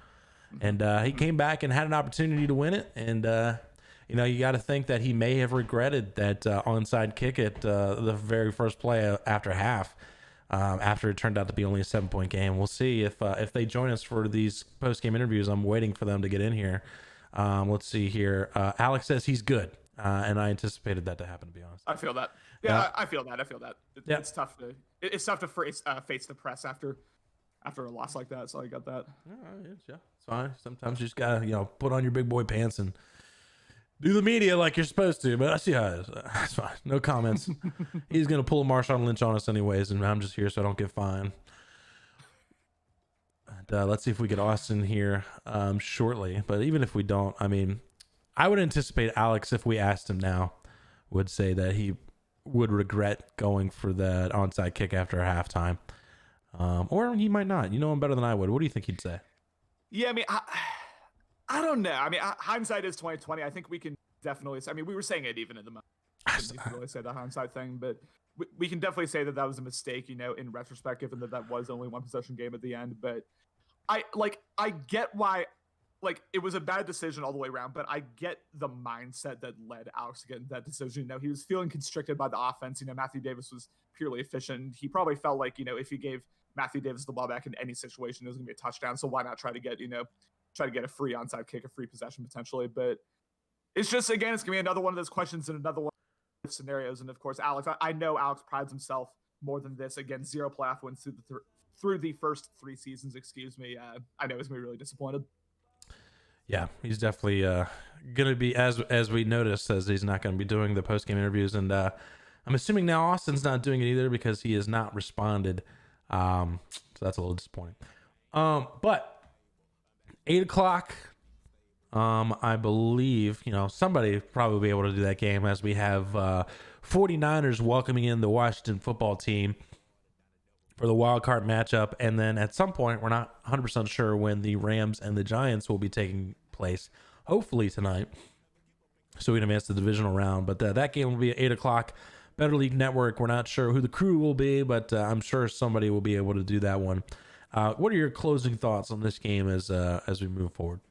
Speaker 1: And he came back and had an opportunity to win it. And you got to think that he may have regretted that onside kick at the very first play after half. after it turned out to be only a 7-point game. We'll see if they join us for these post-game interviews. I'm waiting for them to get in here. Let's see here. Alex says he's good, and I anticipated that to happen, to be honest.
Speaker 2: I feel that. Yeah, I feel that. It's tough to face the press after a loss like that. So I got that.
Speaker 1: Yeah, it's fine. Sometimes you just gotta put on your big boy pants and do the media like you're supposed to. But I see how it is. That's fine. No comments. He's gonna pull a Marshawn Lynch on us anyways, and I'm just here so I don't get fined. And, let's see if we get Austin here shortly. But even if we don't, I mean, I would anticipate Alex, if we asked him now, would say that he would regret going for that onside kick after halftime. Or he might not. You know him better than I would. What do you think he'd say?
Speaker 2: Yeah, I mean, I don't know. I mean, hindsight is 2020. I think we can definitely say, I mean, we were saying it even in the moment. You can really say the hindsight thing, but we can definitely say that was a mistake, in retrospect, given that was only one possession game at the end. But I get why, it was a bad decision all the way around, but I get the mindset that led Alex to get that decision. He was feeling constricted by the offense. Matthew Davis was purely efficient. He probably felt like, if he gave Matthew Davis the ball back in any situation, it was going to be a touchdown. So why not try to get a free onside kick, a free possession potentially? But it's just, again, it's going to be another one of those questions and another one of scenarios. And of course, Alex, I know Alex prides himself more than this. Again, 0 playoff wins through the first 3 seasons, I know he's going to be really disappointed.
Speaker 1: Yeah, he's definitely going to be, as we noticed, says he's not going to be doing the post-game interviews. And I'm assuming now Austin's not doing it either because he has not responded. So that's a little disappointing. But 8 o'clock, I believe, somebody probably will be able to do that game, as we have 49ers welcoming in the Washington football team for the wild card matchup. And then at some point, we're not 100% sure when the Rams and the Giants will be taking place, hopefully tonight, so we can advance to the divisional round. But that game will be at 8 o'clock. Better League Network. We're not sure who the crew will be, but I'm sure somebody will be able to do that one. What are your closing thoughts on this game as we move forward?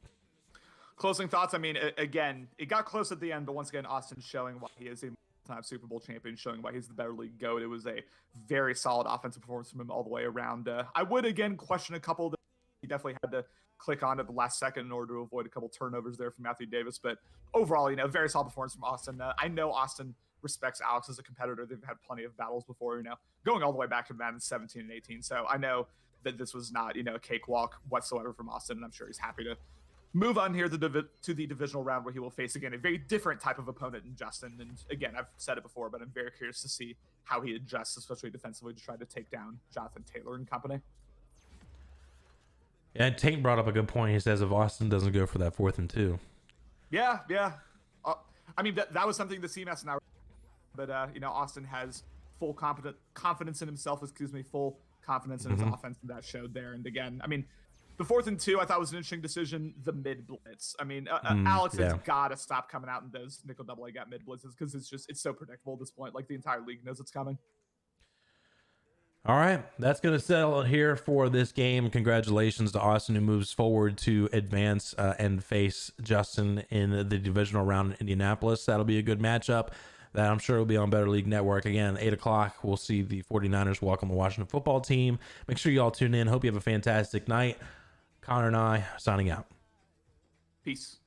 Speaker 2: Closing thoughts. I mean, again, it got close at the end, but once again, Austin's showing why he is a time Super Bowl champion, showing why he's the better league GOAT. It was a very solid offensive performance from him all the way around. I would, again, question a couple that he definitely had to click on at the last second in order to avoid a couple turnovers there from Matthew Davis. But overall, very solid performance from Austin. I know Austin respects Alex as a competitor. They've had plenty of battles before, going all the way back to Madden 17 and 18. So I know that this was not, a cakewalk whatsoever from Austin, and I'm sure he's happy to move on here to the divisional round, where he will face, again, a very different type of opponent in Justin. And again, I've said it before, but I'm very curious to see how he adjusts, especially defensively, to try to take down Jonathan Taylor and company.
Speaker 1: Yeah, Tate brought up a good point. He says if Austin doesn't go for that 4th and 2.
Speaker 2: Yeah. I mean, that was something the CMass and I were, but Austin has full confidence in himself, full confidence in his offense, and that showed there. And again, I mean, the 4th and 2, I thought was an interesting decision. The mid blitz. I mean, Alex has got to stop coming out in those nickel double A gap mid blitzes, because it's so predictable at this point. The entire league knows it's coming.
Speaker 1: All right, that's going to settle it here for this game. Congratulations to Austin, who moves forward to advance and face Justin in the divisional round in Indianapolis. That'll be a good matchup that I'm sure will be on Better League Network. Again, 8 o'clock, we'll see the 49ers welcome the Washington football team. Make sure you all tune in. Hope you have a fantastic night. Connor and I signing out.
Speaker 2: Peace.